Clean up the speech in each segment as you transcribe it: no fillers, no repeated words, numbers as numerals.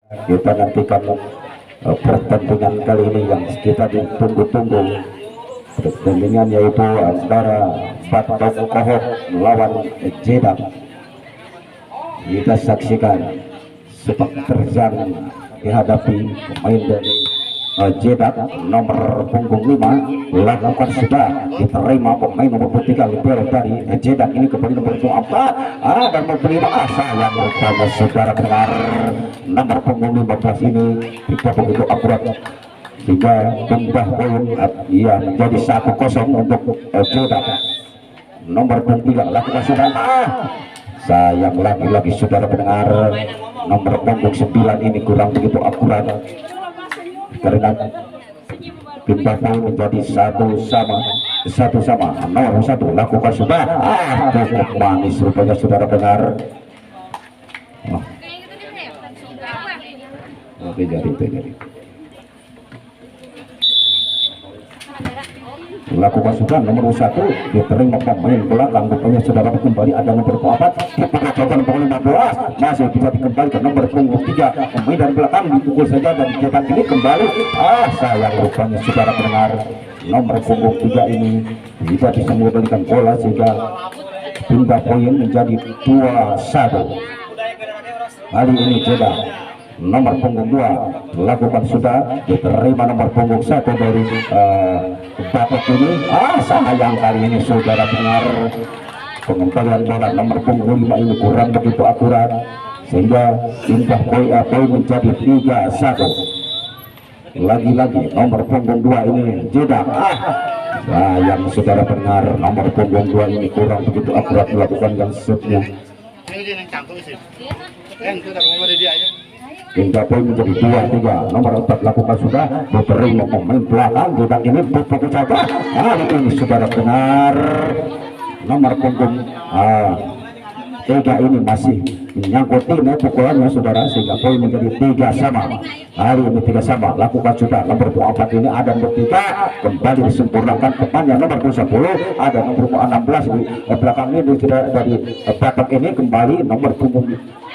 Kita nantikan pertandingan kali ini yang kita ditunggu-tunggu. Pertandingan yaitu antara Batok Kohok melawan Jeddah. Kita saksikan sepak terjang dihadapi pemain dari Jeddah nomor punggung 5 lakukan sudah diterima pemain nomor 3 libero dari Jeddah ini kembali nomor 4 dan memberi yang bertanya saudara dengar nomor punggung 15 ini tidak begitu akurat sehingga tumbah poin ia menjadi 1-0 untuk Jeddah. Nomor punggung 3 lakukan sudah sayang lagi-lagi saudara pendengar nomor punggung 9 ini kurang begitu akurat karena kita poin menjadi satu sama nomor 1 lakukan sudah cukup manis rupanya saudara dengar. Oke jadi lakukan sudah nomor 1 diterima pemain belakang rupanya saudara kembali ada nomor 4 dipercoba nomor 15 masih bisa dikembalikan nomor punggung 3 pemain dari belakang dipukul saja dan cetak ini kembali sayang rupanya saudara pendengar nomor punggung 3 ini bisa bisa mengembalikan bola sehingga pindah poin menjadi 2-1. Kali ini Jeddah nomor punggung 2 lakukan sudah diterima nomor punggung 1 dari Batok ini sayang kali ini saudara dengar pengembalian bola nomor punggung 5 ini kurang begitu akurat sehingga pindah poin menjadi 3-1. Lagi-lagi nomor punggung 2 ini Jeddah sayang saudara dengar nomor punggung 2 ini kurang begitu akurat melakukan yang shootnya hingga poin menjadi 2-3. Nomor 4 lakukan sudah diterima pemain belakang tidak ini pukul saja kali ini saudara benar nomor punggung 3 ini masih menyangkut ini pukulannya saudara sehingga poin menjadi 3-sama. Hari ini 3-sama lakukan sudah nomor 4 ini ada nomor 3 kembali disempurnakan depannya nomor 10 ada nomor 16 di belakang ini sudah dari Batok ini kembali nomor punggung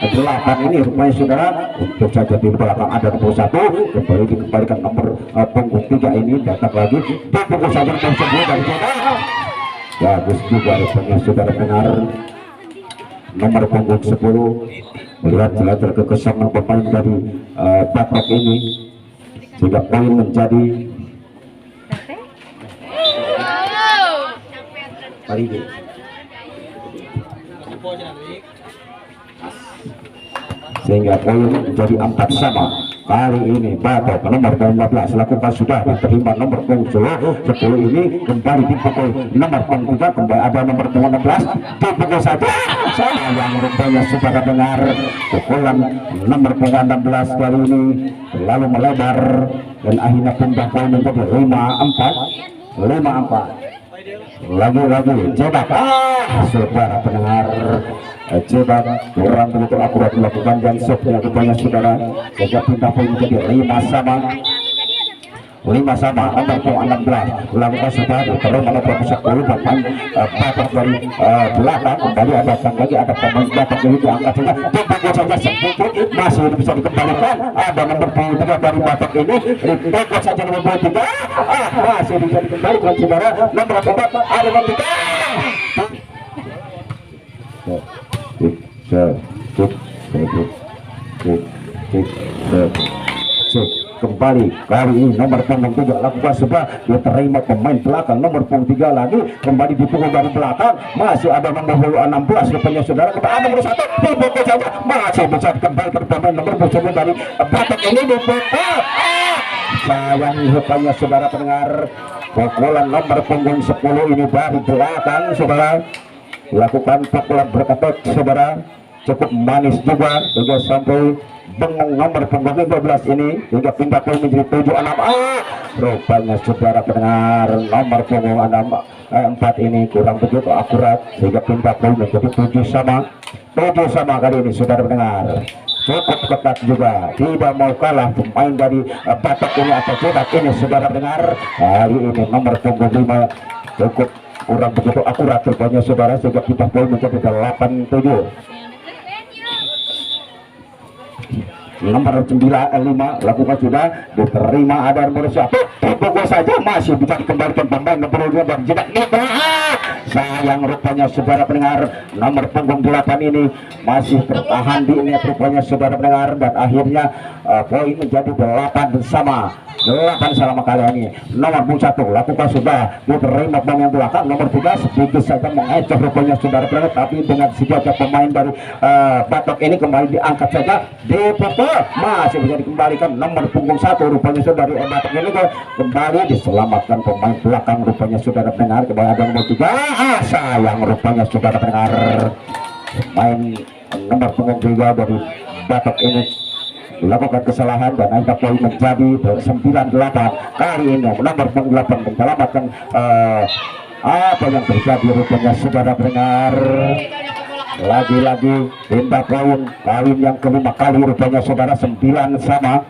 8 ini rupanya saudara untuk saja di belakang ada nomor 1 kembali dikembalikan nomor punggung 3 ini datang lagi dipukul saja nomor 10 dari Jeddah bagus juga rupanya saudara benar nomor punggung 10 melihat belajar kekosongan pemain dari Batok ini sehingga poin menjadi kali ini sehingga poin menjadi 4-sama. Kali ini Batok nomor 15 lakukan sudah diterima nomor punggung 10 ini kembali dipukul nomor punggung 3 kembali ada nomor 16 dipukul saja sayang rupanya saudara dengar pukulan nomor punggung 16 kali ini terlalu melebar dan akhirnya pindah poin menjadi 5-4 lagi-lagi Jeddah saudara pendengar Jeddah kurang begitu akurat melakukan dan shotnya rupanya saudara sehingga pindah poin menjadi 5-sama nomor 16 lakukan sudah terus nomor 10 pemain Batok dari belakang kembali ada lagi ada pemain Batok ini diangkat juga dipukul saja sedikit masih bisa dikembalikan ada nomor 3 dari Batok ini dipukul saja nomor 3 masih bisa dikembalikan saudara nomor 4 ada nomor 3 kembali kali ini nomor punggung 3 lakukan sudah diterima pemain belakang nomor punggung 3 lagi kembali dipukul dari belakang masih ada nomor 16 rupanya saudara ada nomor 1 dipukul saja masih bisa dikembalikan pemain nomor 10 dari Batok ini dipukul sayang rupanya saudara pendengar pukulan nomor punggung 10 ini dari belakang saudara lakukan pukulan berketot saudara cukup manis juga sehingga sampai bengong nomor punggung 15 ini hingga pindah poin menjadi 7-6 rupanya saudara pendengar nomor punggung 4 ini kurang begitu akurat sehingga pindah poin menjadi 7-sama kali ini saudara pendengar cukup ketat juga tidak mau kalah pemain dari Batok ini atau Jeddah ini saudara pendengar hari ini nomor punggung 5 cukup kurang begitu akurat rupanya saudara sehingga pindah poin menjadi 8-7 nomor 5 lakukan sudah diterima, ada nomor 1 dipukul saja, masih bisa dikembalikan pemain nomor 2 dan jedak Nibra. Sayang rupanya saudara pendengar, nomor punggung 8 ini masih tertahan di net rupanya saudara pendengar, dan akhirnya poin menjadi 8 selama kali ini. Nomor 1 lakukan sudah diterima pemain belakang, nomor 3 sedikit saja mengecoh rupanya saudara pendengar, tapi dengan sigapnya pemain dari Batok ini kembali diangkat saja, dipukul, masih bisa dikembalikan nomor punggung 1 rupanya saudara dari Batok ini kembali diselamatkan pemain belakang rupanya saudara pendengar. Kembali ada nomor 3, sayang rupanya saudara pendengar, main nomor punggung 3 dari Batok ini dilakukan kesalahan dan angka poin menjadi 9-8. Kali ini nomor 8 menyelamatkan apa yang terjadi rupanya saudara pendengar. Lagi-lagi pindah poin yang kelima kali rupanya saudara, 9 sama.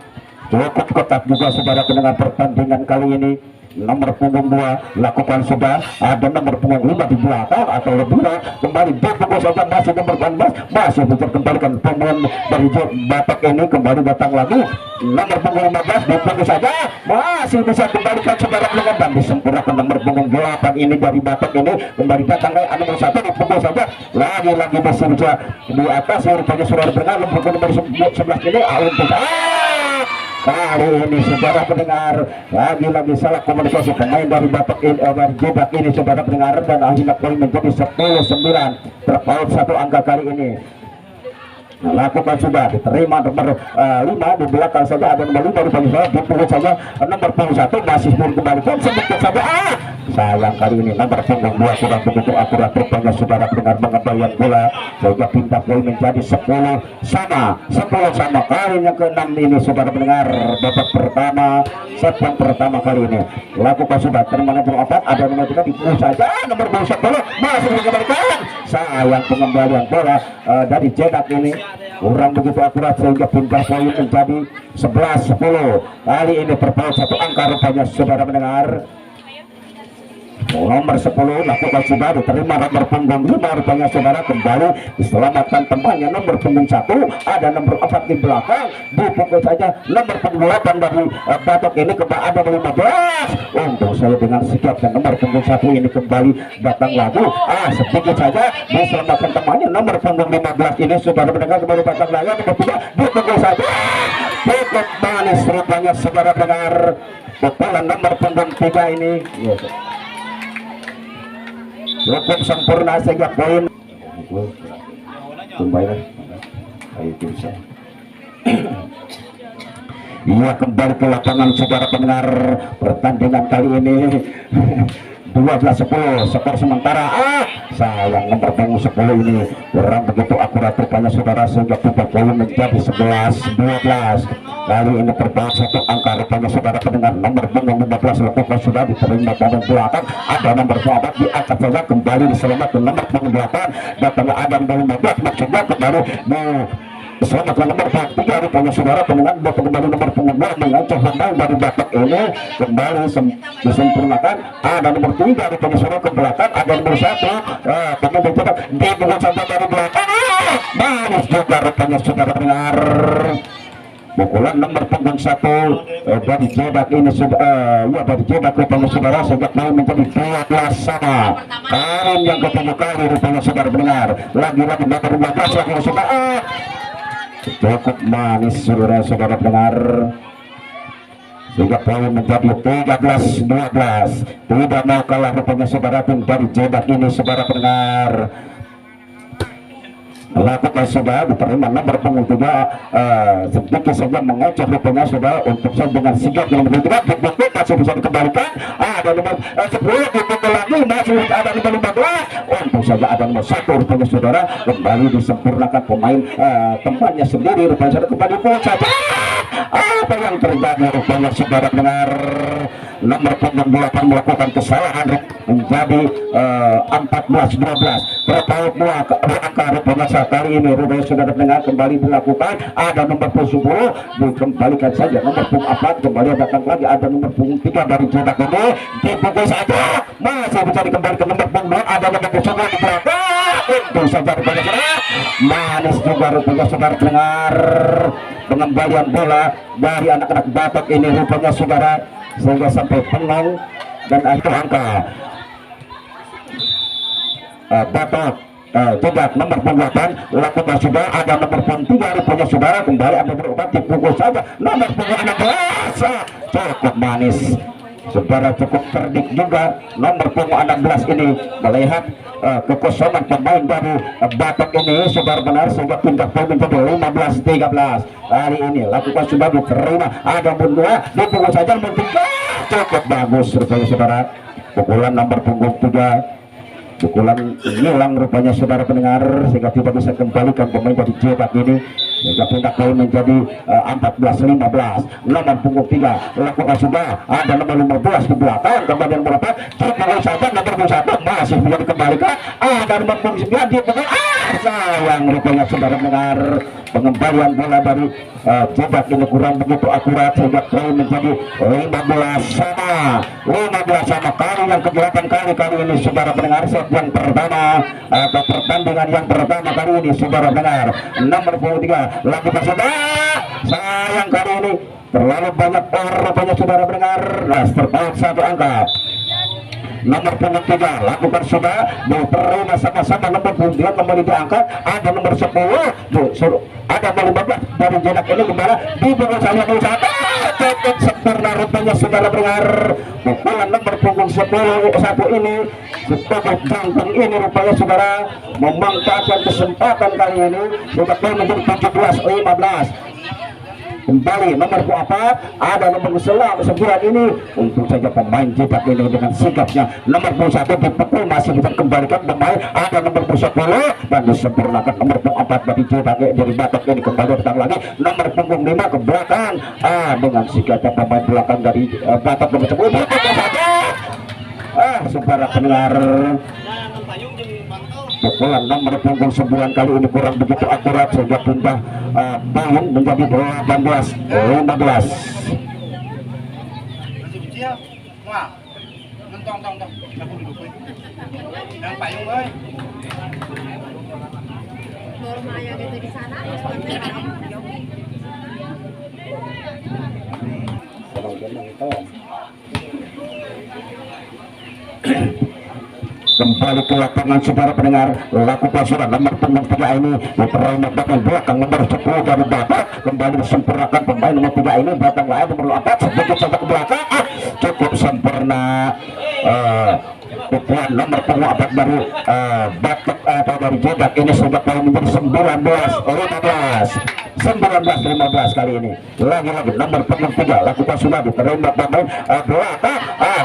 Cukup ketat juga saudara pendengar pertandingan kali ini. Nomor punggung 2 lakukan sudah, ada nomor punggung 5 di belakang atau lebih, kembali dipukul saja, masih nomor 14 masih bisa kembalikan pemain dari Batak ini, kembali datang lagi nomor punggung 15 dipukul saja, masih bisa kembalikan saudara pendengar, dan disempurnakan nomor punggung 8 ini dari Batak ini, kembali datang lagi nomor 1 dipukul saja, lagi-lagi masih bisa di atas rupanya saudara pendengar. Nomor 11 ini untuk kali ini saudara pendengar, lagi-lagi salah komunikasi pemain dari Batak ini, dari Jedak ini saudara pendengar, dan akhirnya poin menjadi 10-9, terpaut 1 angka kali ini. Lakukan sudah diterima nomor 5 di belakang saja, ada nomor 5 di belakang dipukul saja, nomor punggung 1 masih belum kembalikan sedikit saja, sayang kali ini nomor punggung 2 kurang begitu akurat rupanya saudara pendengar mengembalikan bola, sehingga pindah poin menjadi 10 sama. Kali yang ke-6 ini saudara pendengar, babak pertama, set yang pertama kali ini. Lakukan sudah terima nomor 4, ada nomor 3 dipukul saja, nomor 10 masih belum kembalikan, sayang pengembalian bola dari Jedak ini kurang begitu akurat, sehingga pindah poin menjadi 11-10. Kali ini terpaut 1 angka rupanya saudara mendengar. Nomor 10 lakukan sudah diterima, nomor punggung 5 rupanya saudara, kembali diselamatkan temannya nomor punggung 1, ada nomor 4 di belakang dipukul saja, nomor punggung 8 dari Batok ini kembali ada 15 untuk saya dengan sigap, dan nomor punggung 1 ini kembali datang lagi, sedikit saja diselamatkan temannya nomor punggung 15 ini saudara mendengar, kembali datang lagi nomor 3 dipukul saja, cukup manis rupanya saudara mendengar, pukulan nomor punggung 3 ini cukup sempurna sehingga poin kembali itu bisa. Ia kembali ke lapangan saudara pendengar, pertandingan kali ini 12-10 skor sementara. Sayang nomor punggung 10 ini kurang begitu akurat rupanya saudara, sehingga pindah poin menjadi 11-12. Kali ini terpaut 1 angka rupanya saudara pendengar, nomor punggung 15 lakukan sudah diterima badan belakang, ada nomor 4 diangkat saja, kembali diselamatkan nomor punggung 8, datangnya ada nomor 15 maksudnya kembali diselamatkan nomor 3 rupanya saudara pendengar, kembali nomor punggung 2 mengancam pemain dari Batak ini, kembali disempurnakan, ada nomor 3 rupanya saudara ke belakang, ada nomor 1 pemain mencoba dipukul saja dari belakang, manis juga rupanya saudara pendengar. Pukulan nomor punggung 1 dari Jedak ini sudah dari Jedak rupanya saudara, sehingga poin menjadi 12 sama. Karim yang ketemu kali rupanya saudara pendengar, lagi-lagi nomor 15 lagi saudara, cukup manis saudara pendengar, sehingga poin menjadi 13-12. Tidak mau kalah rupanya saudara tim dari Jedak ini saudara pendengar. Lakukan sudah diterima nomor punggung 3, sedikit saja mengecoh rupanya saudara, untuk saya dengan sigap yang lebih berat dipukul, masih bisa dikembalikan, ada nomor 10 dipukul lagi, masih ada nomor 15 untuk saja ada nomor 1 rupanya saudara, kembali disempurnakan pemain temannya sendiri rupanya saudara, kembali pukul saja, apa yang terjadi rupanya saudara dengar. Nomor punggung 8 melakukan kesalahan menjadi 14-12 terpaut berangka rupanya kali ini rupanya saudara dengar kembali dilakukan. Ada nomor punggung 10 dikembalikan saja, nomor punggung 4 kembali datang lagi, ada nomor punggung 3 dari Jedak ini dipukul saja, masih bisa dikembalikan nomor punggung 2, ada nomor punggung 10 di belakang itu saja rupanya saudara. Manis juga rupanya saudara dengar pengembalian bola dari anak-anak Batak ini rupanya saudara, sehingga sampai penong dan akhir angka Batak Jedak nomor punggung 8 lakukan sudah, ada nomor punggung 3 rupanya saudara kembali ada berobat dipukul saja, nomor punggung 16 cukup manis saudara, cukup cerdik juga nomor punggung 16 ini melihat kekosongan pemain dari Batak ini saudara benar, sehingga pindah poin menjadi 15-13. Kali ini lakukan sudah diterima, ada berdua dipukul saja, nomor 3 cukup bagus rupanya saudara, pukulan nomor punggung 3 pukulan hilang rupanya saudara pendengar, sehingga tidak bisa kembalikan pemain dari Jedak ini, sehingga pindah poin menjadi 14-15. Nomor punggung 3 lakukan sudah, ada nomor 15 di belakang kemudian berapa cukup saja, nomor 1 masih bisa dikembalikan, ada nomor punggung 9 di belakang, sayang rupanya saudara pendengar pengembalian bola dari Jedak ini kurang begitu akurat, sehingga poin menjadi 15 sama kali yang keberatan kali ini saudara pendengar, set yang pertama atau pertandingan yang pertama kali ini saudara pendengar. Nomor 23 lakukan sudah, sayang kali ini terlalu banyak rupanya saudara pendengar, terpaut satu angka. Nomor punggung 3 lakukan sudah diterima sama-sama, nomor punggung 2 kembali diangkat, ada nomor 10 ada nomor 15 dari Jedak ini kembali dipukul saja, cukup sempurna rupanya saudara pendengar. Pukulan nomor punggung 10 ini sebagai jantung ini rupanya saudara memanfaatkan kesempatan kali ini sudah menjadi 17-15. Kembali nomor 4 ada nomor 9 ini untuk saja pemain Jedak ini dengan sikapnya, nomor 1 dipukul masih bisa kembalikan pemain, ada nomor 10 dan disempurnakan nomor 4 dari Jedak dari Batak ini kembali datang lagi, nomor punggung 5 ke belakang dengan sikapnya pemain belakang dari Batak nomor 10 saja. Saudara pendengar, pukulan nomor punggung 9 kali ini kurang begitu akurat, sehingga pindah poin menjadi 18-15. Kembali ke lapangan saudara pendengar, lakukan sudah nomor punggung 3 ini diterima belakang nomor 10 dari Batak, kembali disempurnakan pemain nomor 3 ini datang lain nomor 4 sedikit sampai ke belakang, cukup sempurna. Pukulan nomor punggung 4 dari Batak atau dari Jedak ini sudah menjadi 19-15 kali ini. Lagi-lagi nomor punggung 3 lakukan sudah diterima pemain belakang,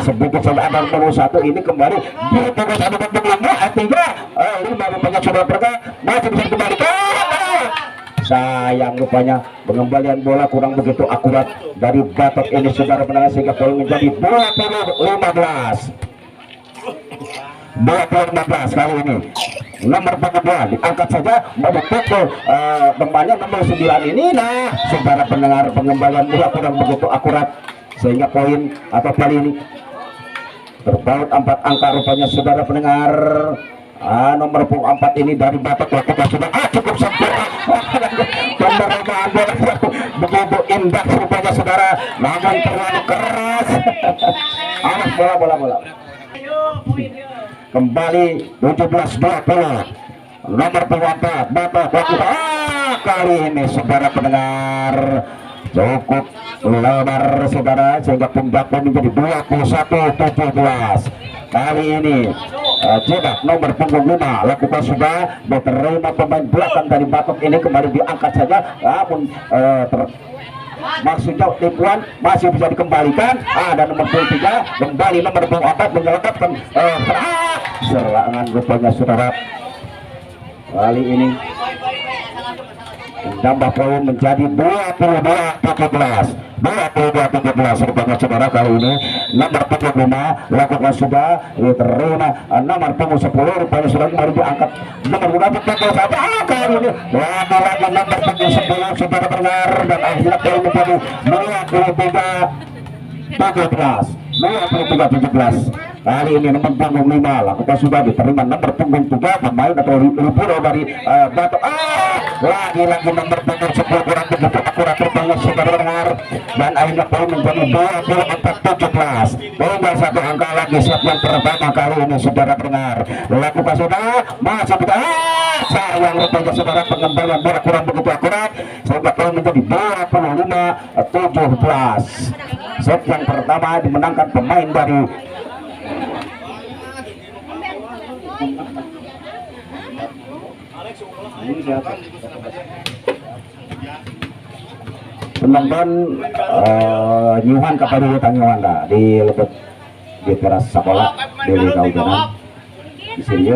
sedikit saja ada nomor 1 ini kembali dipukul satu punggung 5 rupanya sudah pergi, masih bisa dikembalikan. Sayang rupanya pengembalian bola kurang begitu akurat dari Batak ini saudara pendengar, sehingga poin menjadi 20-15 kali ini. Nomor 42 diangkat saja, memukul pemainnya nomor 9 ini. Nah saudara pendengar pengembalian bola kurang begitu akurat, sehingga poin atau kali ini terpaut 4 angka rupanya saudara pendengar. Nomor 4 ini dari Batak lakukan sudah cukup sempurna. Pemberlakuan bola begitu indah rupanya saudara, namun terlalu keras. Awas bola. Kembali 17-20 nomor 4 Batak lakukan kali ini saudara pendengar cukup lebar saudara, sehingga pembaku menjadi 21-17 kali ini. Jedak nomor punggung 5 lakukan sudah diterima pemain belakang dari Batak ini kembali diangkat saja, namun maksudnya tipuan masih bisa dikembalikan, ada nomor 3 kembali nomor 4 menyelesaikan serangan rupanya saudara kali ini nambah poin menjadi 22-17. 22-17 rupanya saudara. Kali ini nomor punggung 5 lakukan sudah diterima nomor punggung 10 rupanya sudah kembali diangkat nomor 2 betul saja. Kali ini lagi nomor punggung 10 saudara dengar, dan akhirnya poin menjadi 23-17. Kali ini nomor punggung 5 lakukan sudah diterima nomor punggung 3 pemain atau libero dari Batok. Lagi-lagi nomor punggung 10 kurang begitu akurat rupanya saudara dengar, dan akhirnya poin menjadi 24-17. Tinggal satu angka lagi siap yang pertama kali ini saudara dengar. Lakukan sudah masih kita sayang rupanya saudara, pengembalian bola kurang begitu akurat sehingga poin menjadi 25-17. Set yang pertama dimenangkan pemain dari penonton nyuhan kepada nyuhan di lebet di teras sekolah di Liga Ujanan di sini.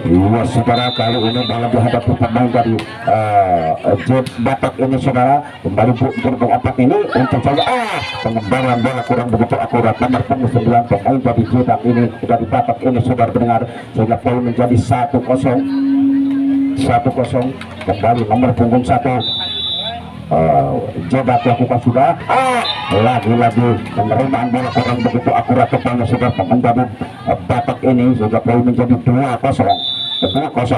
Iya saudara, kali ini dalam dihadapi pemain dari Batak ini saudara, kembali berapa ini untuk saja pengembangan bola kurang begitu akurat. Nomor punggung 9 pemain dari Jedak ini dari Batak ini saudara dengar, sehingga poin menjadi 1-0. Kembali nomor punggung 1 Jedak lakukan sudah lagi-lagi penerimaan bola kurang begitu akurat kepada saudara pemain dari Batak ini, sehingga poin menjadi 2-0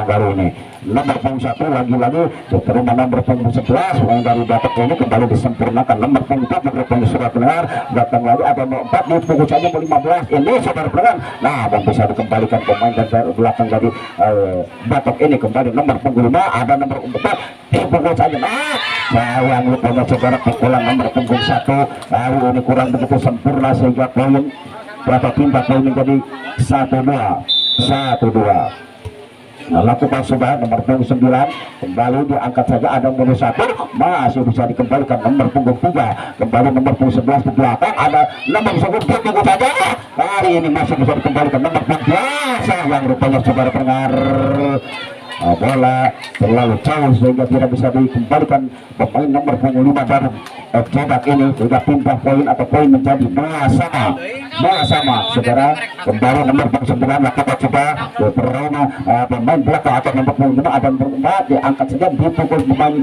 kali ini. Nomor punggung 1 lagi-lagi diterima nomor punggung 11 pemain dari Batak ini, kembali disempurnakan nomor punggung 7 rupanya saudara pendengar. Datang lagi ada nomor 4 di punggung saja 15 ini saudara pendengar. Nah, dan bisa dikembalikan pemain dari belakang dari Batak ini, kembali nomor punggung 5 ada nomor 4 di punggung saja. Sayang rupanya saudara, pukulan nomor punggung 1 kali ini kurang begitu sempurna sehingga poin berapa pindah poin menjadi 1-2. Lakukan sudah nomor punggung 9 kembali diangkat saja ada nomor 1 masih bisa dikembalikan nomor punggung 3 kembali nomor punggung 11 di belakang ada nomor 10 tunggu saja. Hari ini masih bisa dikembalikan nomor punggung 12 yang rupanya saudara pendengar bola terlalu jauh sehingga tidak bisa dikembalikan pemain nomor punggung 5 dari Jedak ini, sehingga pindah poin atau poin menjadi 2 sama saudara. Kembali nomor punggung 9 lakukan coba diterima pemain belakang atau nomor punggung 5 ada nomor 4 diangkat saja dipukul pemain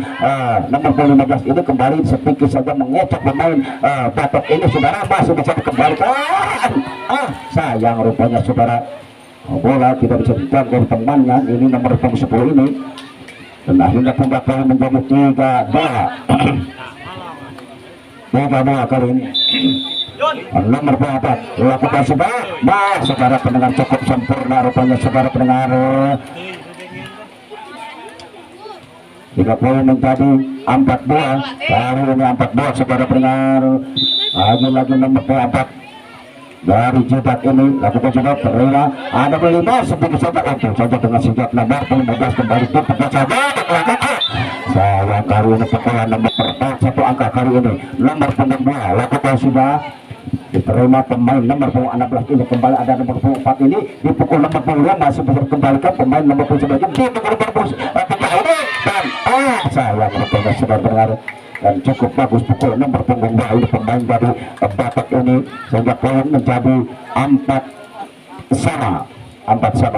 nomor punggung 15 ini, kembali sedikit saja mengecek pemain Batok ini saudara, masih bisa dikembalikan. Sayang rupanya saudara, bola tidak bisa dijangkau temannya ini nomor punggung 10 ini, dan akhirnya pembagian menjadi 3-2 kali ini. Nomor 4 lakukan sudah saudara pendengar, cukup sempurna rupanya saudara pendengar. 3 poin menjadi 4-2 kali ini, 4-2 saudara pendengar. Lagi-lagi nomor 4 dari Jedak ini lakukan juga terima ada 5 sedikit saja untuk saja dengan sigap nomor 15 kembali berputar saja saya kali ini pukulan nomor 1 angka kali ini nomor punggung 2 lakukan sudah diterima pemain nomor punggung 16 ini, kembali ada nomor punggung 4 ini dipukul nomor punggung 5 masih bisa dikembalikan pemain nomor punggung 9 di nomor punggung 3 ini, dan saya mereka sudah berlari dan cukup bagus pukul nomor punggung 2 ini pemain dari Batak ini, sehingga poin menjadi 4 sama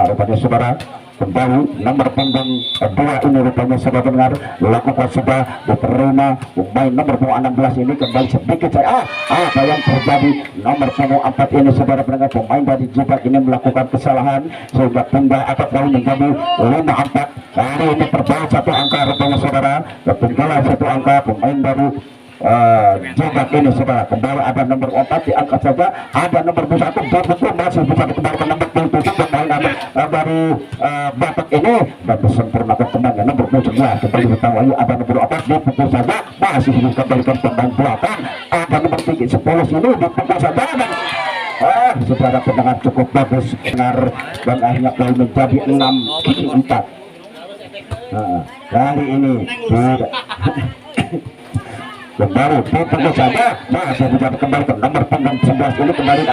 rupanya saudara. Kembali nomor punggung 2 ini rupanya saudara dengar lakukan sudah diterima pemain nomor punggung 16 ini, kembali sedikit saya apa yang terjadi nomor punggung 4 ini saudara pendengar, pemain dari Jedak ini melakukan kesalahan sehingga pindah atau poin menjadi 5-4. Kali ini terbaik 1 angka rupanya saudara, ketinggalan 1 angka pemain dari Jedak ini saudara. Kembali ada nomor 4 diangkat saja ada nomor 1 betul masih bisa dikembalikan nomor 7 pemain dari Batak ini, dan disempurnakan temannya nomor 11 kembali ditawari ada nomor 4 dipukul saja masih bisa dikembalikan pemain belakang ada nomor 10 ini dipukul saja, dan saudara pendengar cukup bagus benar, dan akhirnya poin menjadi 6-4. Kali ini kembali ditunggu saja, masih bisa kembali ke nomor punggung 11 ini kembali.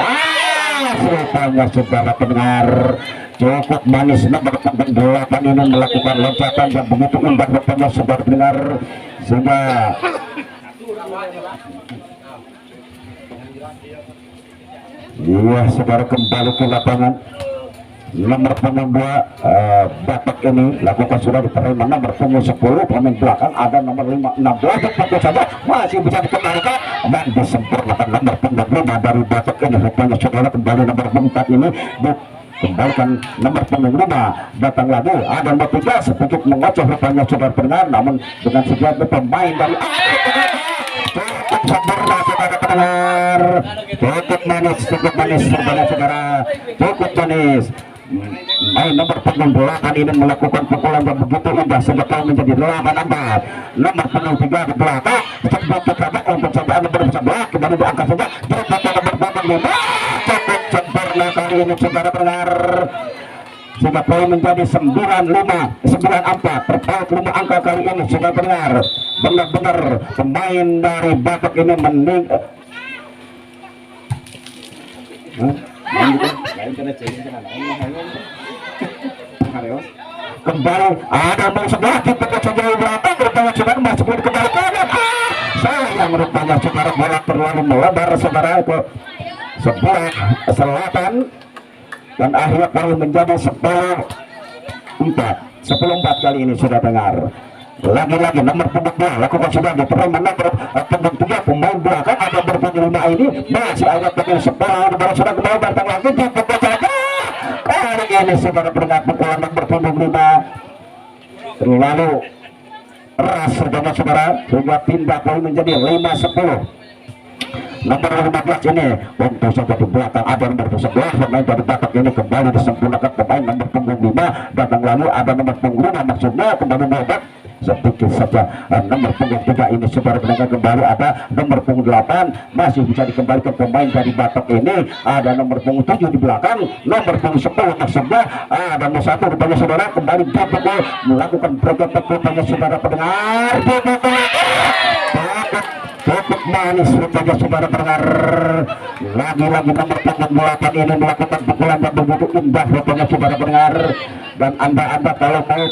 Rupanya saudara pendengar cukup manis nomor punggung 8 ini melakukan loncatan yang begitu indah rupanya saudara pendengar, sehingga iya saudara kembali ke lapangan. Nomor punggung 2 Batak ini lakukan sudah diterima nomor punggung 10 pemain belakang, ada nomor 5 16 tentu saja masih bisa dikembalikan dan disempurnakan nomor punggung 5 dari Batak ini rupanya saudara kembali nomor 4 ini kembalikan nomor punggung 5 datang lagi ada nomor 3 sedikit mengoceh rupanya saudara pendengar, namun dengan sejauh pemain dari sempurna saudara pendengar, cukup manis saudara, cukup manis. Main nomor punggung 8 ini melakukan pukulan yang begitu indah sebetulnya menjadi 8-4. Nomor punggung 3 ke belakang sebelum tercapai untuk sampai nomor 11 kembali diangkat saja tercapai nomor punggung 5 cukup sempurna kali ini saudara pendengar, sehingga poin menjadi 9-5 9-4 terpaut 5 angka kali ini saudara pendengar. Benar-benar pemain dari Batak ini kembali ada mau sebelah kita sejauh belakang rupanya saudara masih boleh kembalikan. Sayang rupanya saudara bola terlalu melebar saudara ke sebelah selatan dan akhirnya poin menjadi 10-4 kali ini sudah dengar. Lagi-lagi nomor punggung 2 lakukan sudah diterima nomor punggung 3 pemain belakang ada berpunggung 5 ini masih ada pemain sebelah baru sudah kembali datang lagi di punggung saja kali ini saudara pendengar pukulan nomor punggung 5 terlalu keras saudara sehingga pindah poin menjadi 5-10. Nomor 15 ini untuk saja di belakang ada nomor 11 pemain dari Batak ini kembali disempurnakan pemain nomor punggung 5 datang lalu ada nomor punggung 5 maksudnya kembali membuat sedikit saja nomor punggung 3 ini saudara pendengar kembali ada nomor punggung 8 masih bisa dikembalikan pemain dari Batak ini ada nomor punggung 7 di belakang nomor punggung 10 maksudnya ada nomor 1 rupanya saudara kembali dipukul melakukan program rupanya saudara pendengar cukup manis rupanya saudara pendengar. Lagi-lagi nomor punggung 8 ini melakukan pukulan yang begitu indah rupanya saudara pendengar, dan anda kalau mau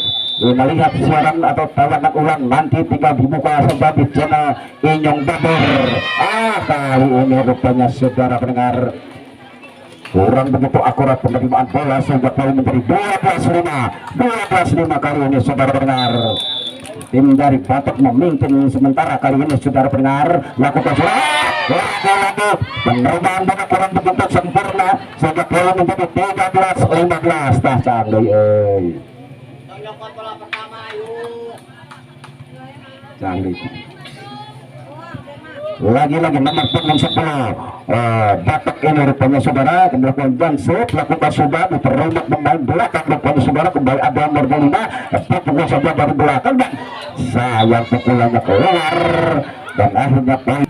melihat siaran atau tayangan ulang nanti tinggal dibuka saja di channel Inyong Babur. Kali ini rupanya saudara pendengar kurang begitu akurat penerimaan bola sehingga poin menjadi 12-5 kali ini saudara pendengar. Tim dari Batak memimpin sementara kali ini saudara pendengar lakukan lagi penerimaan bola kurang begitu sempurna sehingga poin menjadi 13-15. Tah canggih canggih. Lagi-lagi nomor punggung 10 Batak ini rupanya saudara melakukan jansut lakukan sudah diterima pemain belakang rupanya saudara kembali ada nomor 5 pukul saja dari belakang dan sayang pukulannya keluar dan akhirnya poin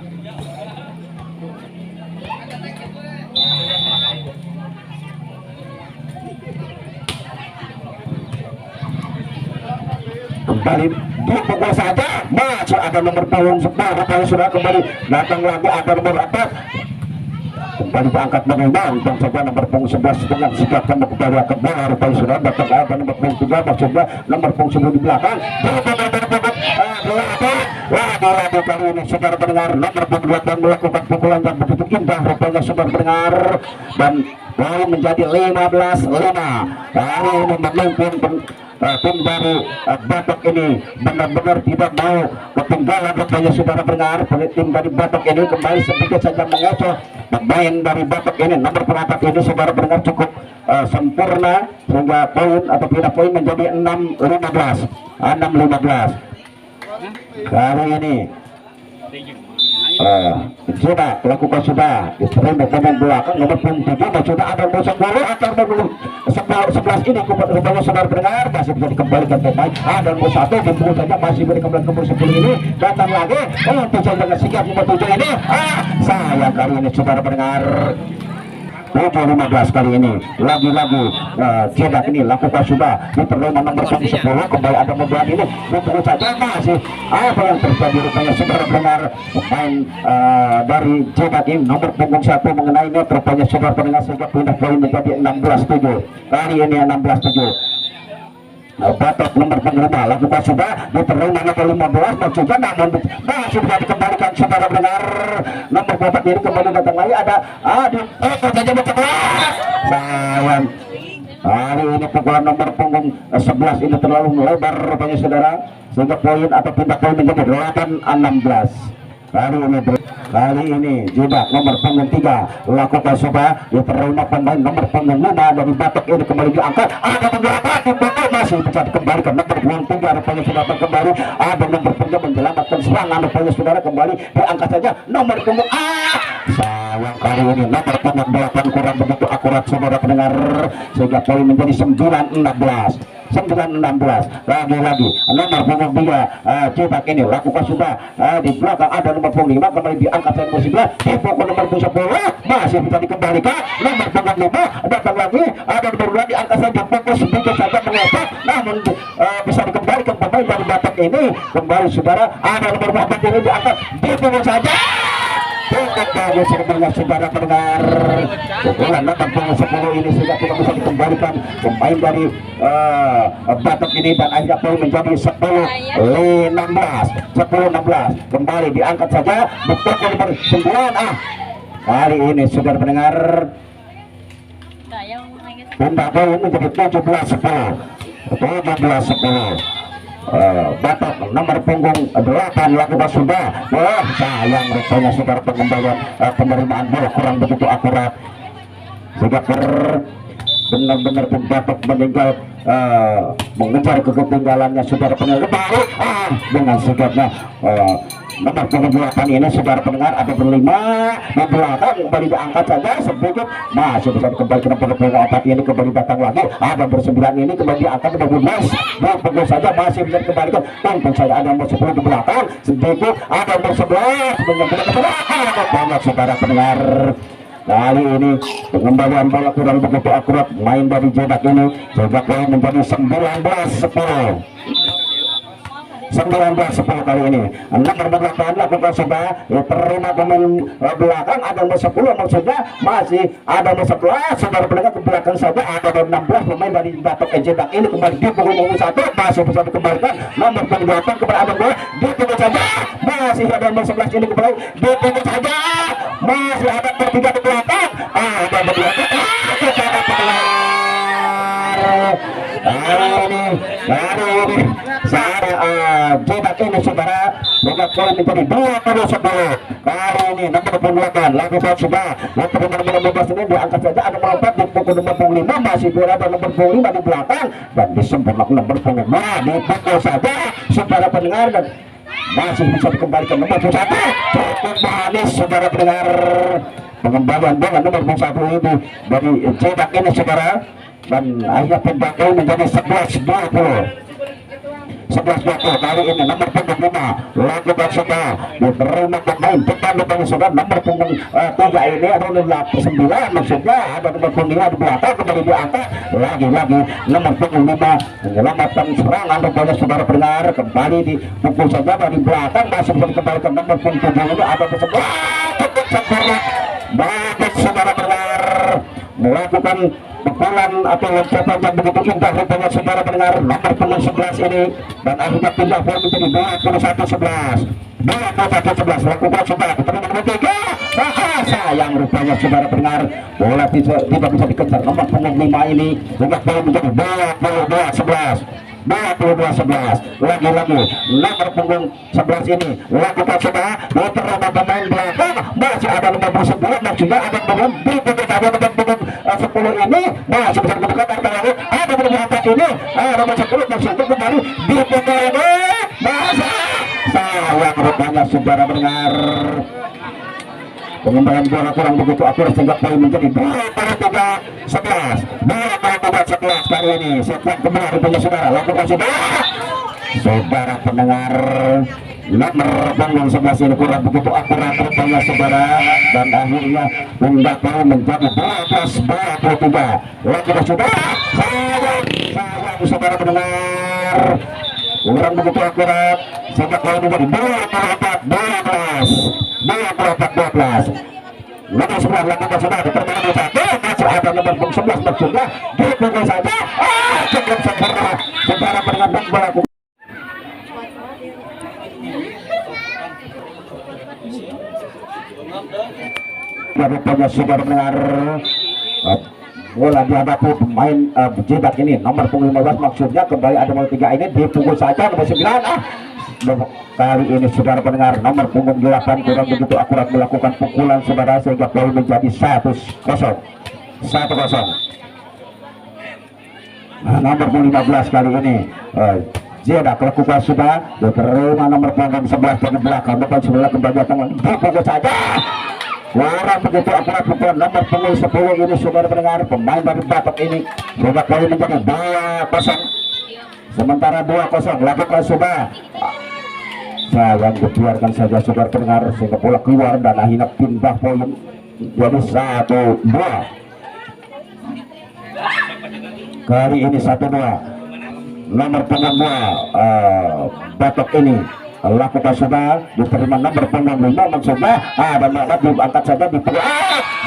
kembali dipukul saja masih ada nomor punggung 10 rupanya sudah kembali datang lagi ada nomor 4 kembali diangkat menembak dan saja nomor punggung 11 dengan sikap kembali ke bola rupanya sudah datang ada nomor punggung 3 maksudnya nomor punggung 10 di belakang lagi kali ini saudara pendengar nomor punggung 8 melakukan pukulan yang begitu indah rupanya saudara pendengar dan poin menjadi 15-5 kali ini memimpin tim dari Batak ini benar-benar tidak mau ketinggalan rupanya saudara pendengar. Tim dari Batak ini kembali sedikit saja mengecoh pemain dari Batak ini nomor 4 ini saudara pendengar cukup sempurna sehingga poin atau pindah poin menjadi 6-15 kali ini sudah lakukan sudah diterima pemain belakang nomor punggung 7 sudah ada nomor 10 atau nomor 11 ini rupanya saudara pendengar masih bisa dikembalikan pemain ada nomor 1 dipukul saja masih bisa dikembalikan nomor 10 ini datang lagi untuk saja dengan sikap nomor 7 ini sayang kali ini saudara pendengar 7-15 kali ini lagi-lagi cedak ini lakukan sudah di perlombaan nomor 10 kembali ada mobil ini betul saja masih apa yang terjadi rupanya saudara pendengar pemain dari cedak ini nomor punggung 1 mengenai net rupanya saudara pendengar sehingga pindah poin menjadi 16-7 kali ini 16-7. Batok nomor punggung 5 lakukan sudah di perlombaan nomor 15 dan juga namun masih bisa dikembalikan saudara pendengar nomor 4 ini kembali datang lagi ada saja sayang hari ini pukulan nomor punggung 11 ini terlalu lebar rupanya saudara sehingga poin atau pindah poin menjadi 8-16 kali ini juga nomor punggung 3 lakukan coba di perumah pemain nomor punggung 5 dari Batok ini kembali diangkat ada penggerakan di masih bisa dikembalikan nomor punggung 3 rupanya sudah kembali ada nomor punggung menyelamatkan serangan rupanya saudara kembali diangkat saja nomor punggung sayang kali ini nomor punggung 8 kurang begitu akurat saudara pendengar sehingga poin menjadi 9-16 lagi-lagi nomor punggung 3 cetak ini lakukan sudah di belakang ada nomor punggung 5 kembali diangkat nomor 9 di punggung nomor 10 masih bisa dikembalikan nomor punggung 5 datang lagi ada nomor 2 diangkat saja punggung sedikit saja mengepek namun bisa dikembalikan pemain dari Batak ini kembali saudara ada nomor 4 ini diangkat di punggung saja saudara pendengar pukulan nomor punggung 10 ini sudah tidak bisa dikembalikan pemain dari Batok ini dan akhirnya poin menjadi 10-16 kembali diangkat saja betul nomor 9 kali ini saudara pendengar pindah poin menjadi 17-10 Batok nomor punggung 8 lakukan sudah sayang rupanya saudara pengembalian penerimaan bola kurang begitu akurat sehingga benar-benar Batok meninggal mengejar ketinggalannya saudara pendengar baru dengan sigapnya nomor punggung 8 ini saudara pendengar ada berlima di belakang kembali diangkat saja sedikit masih bisa dikembalikan nomor punggung 4 ini kembali datang lagi ada bersembilan ini kembali diangkat nomor 12 punggung saja masih bisa dikembalikan untung saja ada nomor 10 di belakang sedikit ada nomor 11 benar-benar banyak saudara pendengar kali ini pengembalian bola kurang begitu akurat main dari Jedak ini sehingga poin menjadi 19-10 kali ini nomor 8 lakukan sudah terima pemain belakang ada nomor 10 maksudnya masih ada nomor 11 saudara pendengar ke belakang saja ada nomor 16 pemain dari Batok Jedak ini kembali di punggung 1 masih bisa dikembalikan nomor 8 kembali ada bola di punggung saja masih ada nomor 11 ini kembali di punggung saja masih ada bertiga di belakang ada bertiga ini Jedak ini saudara dengan poin menjadi 20-10 kali ini nomor 8 lakukan sudah nomor 15 ini diangkat saja ada melompat di pukul nomor 5 masih berada nomor 5 di belakang dan disempurnakan nomor 5 dipukul saja saudara pendengar dan masih bisa dikembalikan nomor 1 cukup manis saudara pendengar pengembalian bola nomor 1 ini dari Jedak ini saudara dan akhirnya pembakai menjadi 11-20 kali ini nomor punggung 5 lakukan sudah diterima pemain depan depan sudah nomor punggung 3 ini ada nomor 9 maksudnya ada nomor punggung 5 di belakang kembali diangkat lagi-lagi nomor punggung 5 menyelamatkan serangan rupanya saudara pendengar kembali dipukul saja dari belakang masih bisa dikembalikan nomor punggung 7 ini ada tersebut cukup sempurna bagus saudara pendengar melakukan pukulan atau lompatan yang begitu indah rupanya saudara pendengar nomor punggung 11 ini dan akhirnya pindah poin menjadi 21-11 lakukan sudah pertandingan nomor 3 sayang rupanya saudara pendengar bola tidak bisa dikejar nomor punggung 5 ini sehingga poin menjadi 22-11 lagi-lagi nomor punggung 11 ini lakukan sudah diterima pemain belakang masih ada nomor 9 dan juga ada nomor di nomor punggung 10 ini masih bisa dikembalikan ada nomor 4 ini nomor 10 masih untuk kembali di punggung ini masih sayang rupanya saudara pendengar pengembalian bola kurang begitu akurat sehingga poin menjadi 2-3-11 kali ini setelah kembali punya saudara lakukan sudah saudara pendengar nomor punggung 11 ini kurang begitu akurat rupanya saudara, dan akhirnya pundak menjadi 12-23. Lagi sudah sayang saudara pendengar, kurang begitu akurat sehingga kalau menjadi 24-12. Nomor 9 lakukan sudah di pertandingan satu, masih ada nomor punggung 11 berjumlah dipukul saja, cukup sempurna saudara pendengar dan melakukan rupanya saudara mendengar bola dihadapi pemain Jedak ini nomor punggung 15, maksudnya kembali ada nomor 3 ini dipukul saja nomor 9. Kali ini saudara pendengar nomor punggung 8 kurang begitu akurat melakukan pukulan saudara sehingga poin menjadi 1-0. Nomor punggung 15 kali ini Jedak lakukan sudah diterima nomor punggung 11 dari belakang, bukan sebelah kembali datang dipukul saja. Kurang begitu akurat pukulan nomor punggung 10 ini saudara pendengar, pemain dari Batok ini sehingga poin menjadi 2-0. Sementara 2-0 lakukan sudah sayang dibiarkan saja saudara pendengar sehingga bola keluar dan akhirnya pindah poin jadi 1-2. Kali ini 1-2 nomor punggung 2 Batok ini lakukan sudah diterima nomor punggung 5, maksudnya dan dapat diangkat saja di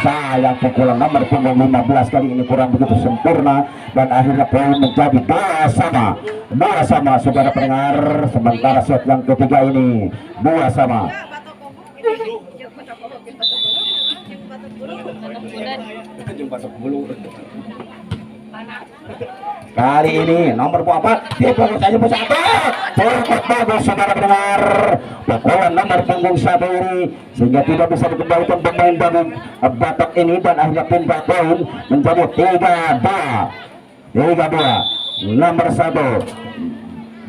sayang pukulan nomor punggung 15 kali ini kurang begitu sempurna dan akhirnya poin menjadi 2-2 saudara pendengar. Sementara set yang ketiga ini 2-2. Kali ini nomor 4 dipukul saja bagus saudara pendengar, pukulan nomor punggung 1 ini sehingga tidak bisa dikembalikan pemain dari Batok ini dan akhirnya pindah poin menjadi 3-2. Nomor 1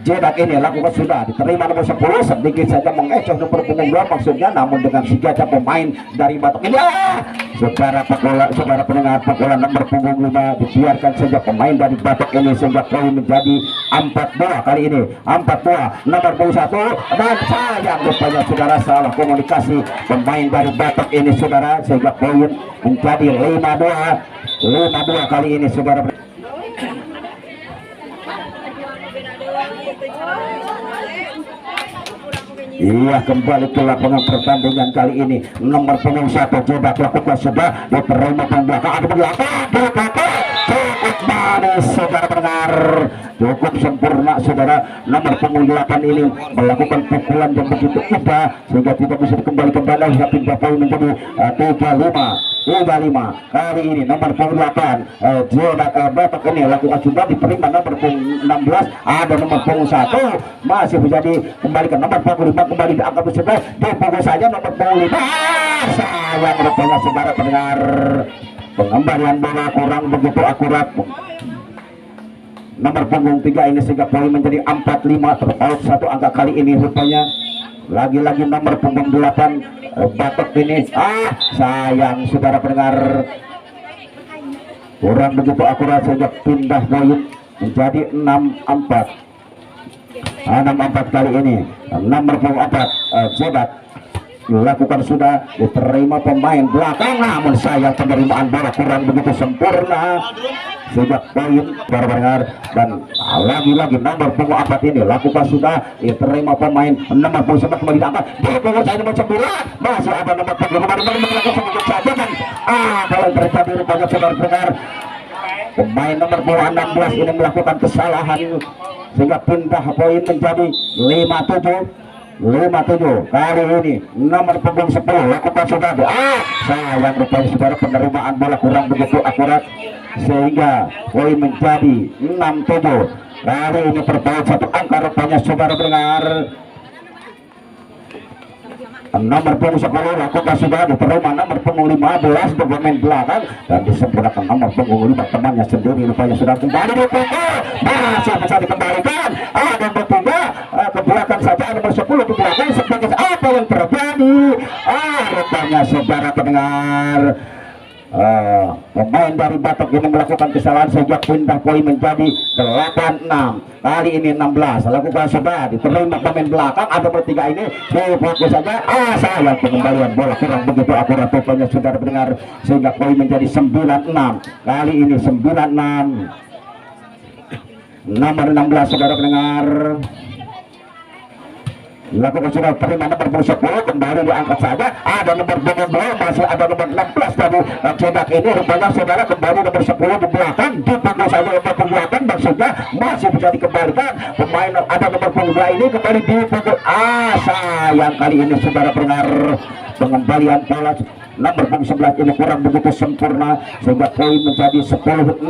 Jedak ini lakukan sudah diterima nomor 10, sedikit saja mengecoh nomor punggung 2 maksudnya, namun dengan sengaja pemain dari Batok ini saudara pendengar pukulan nomor punggung 5 dibiarkan saja pemain dari Batok ini sehingga poin menjadi 4-2. Kali ini 4-2 nomor punggung 1 dan sayang rupanya saudara salah komunikasi pemain dari Batok ini saudara sehingga poin menjadi 5-2 kali ini saudara. Iya, kembali ke lapangan pertandingan kali ini nomor punggung 1 Jedak lakukan sudah diterima belakang ada belakang cukup manis saudara pendengar, cukup sempurna saudara. Nomor punggung 8 ini melakukan pukulan yang begitu indah sehingga tidak bisa dikembalikan balas tapi poin menjadi 35. Kali ini nomor punggung 8 Jedak Batok ini lakukan sudah diterima nomor punggung 16, ada nomor punggung 1 masih menjadi kembalikan nomor punggung 5 kembali diangkat sudah dipukul saja nomor punggung 5. Sayang rupanya saudara pendengar pengembalian bola kurang begitu akurat nomor punggung 3 ini sehingga poin menjadi 45 terpaut 1 angka. Kali ini rupanya lagi-lagi nomor punggung 8 Batok ini sayang saudara pendengar kurang begitu akurat sehingga pindah poin menjadi 6-4 kali ini nomor punggung 4 Jedak lakukan sudah diterima pemain belakang, namun sayang penerimaan bola kurang begitu sempurna sehingga poin benar dan lagi-lagi nomor punggung 4 ini lakukan sudah diterima pemain nomor punggung 11 kembali diangkat dipukul saya nomor 9 masih ada nomor punggung melakukan saja dan kalau terjadi rupanya saudara pendengar pemain nomor punggung 16 ini melakukan kesalahan sehingga pindah poin menjadi 5-7. Kali ini nomor punggung 10 lakukan sudah sayang rupanya saudara penerimaan bola kurang begitu akurat sehingga poin menjadi 6-7. Kali ini perpaut 1 angka rupanya saudara pendengar. Nomor punggung 10 lakukan sudah diterima nomor punggung 15 bermain belakang dan disempurnakan nomor punggung 5 temannya sendiri rupanya sudah kembali dipukul masih bisa dikembalikan dan berpindah ke belakang saja nomor 10 ke belakang sebagai apa yang terjadi rupanya saudara pendengar pemain dari Batok ini melakukan kesalahan sehingga pindah poin menjadi 8-6. Kali ini 16 lakukan sudah diterima pemain belakang ada bertiga ini fokus saja. Sayang pengembalian bola kurang begitu akurat rupanya saudara pendengar sehingga poin menjadi 9-6. Kali ini 9-6. Nomor 16 saudara pendengar lakukan sudah terima nomor 10 kembali diangkat saja ada nomor 12 masih ada nomor 16 dari cedak ini rupanya saudara kembali nomor 10 di belakang dipukul saja nomor 8 maksudnya masih bisa dikembalikan pemain ada nomor 2 ini kembali dipukul. Sayang kali ini saudara pendengar pengembalian bola nomor 11 ini kurang begitu sempurna sehingga poin menjadi 10-6.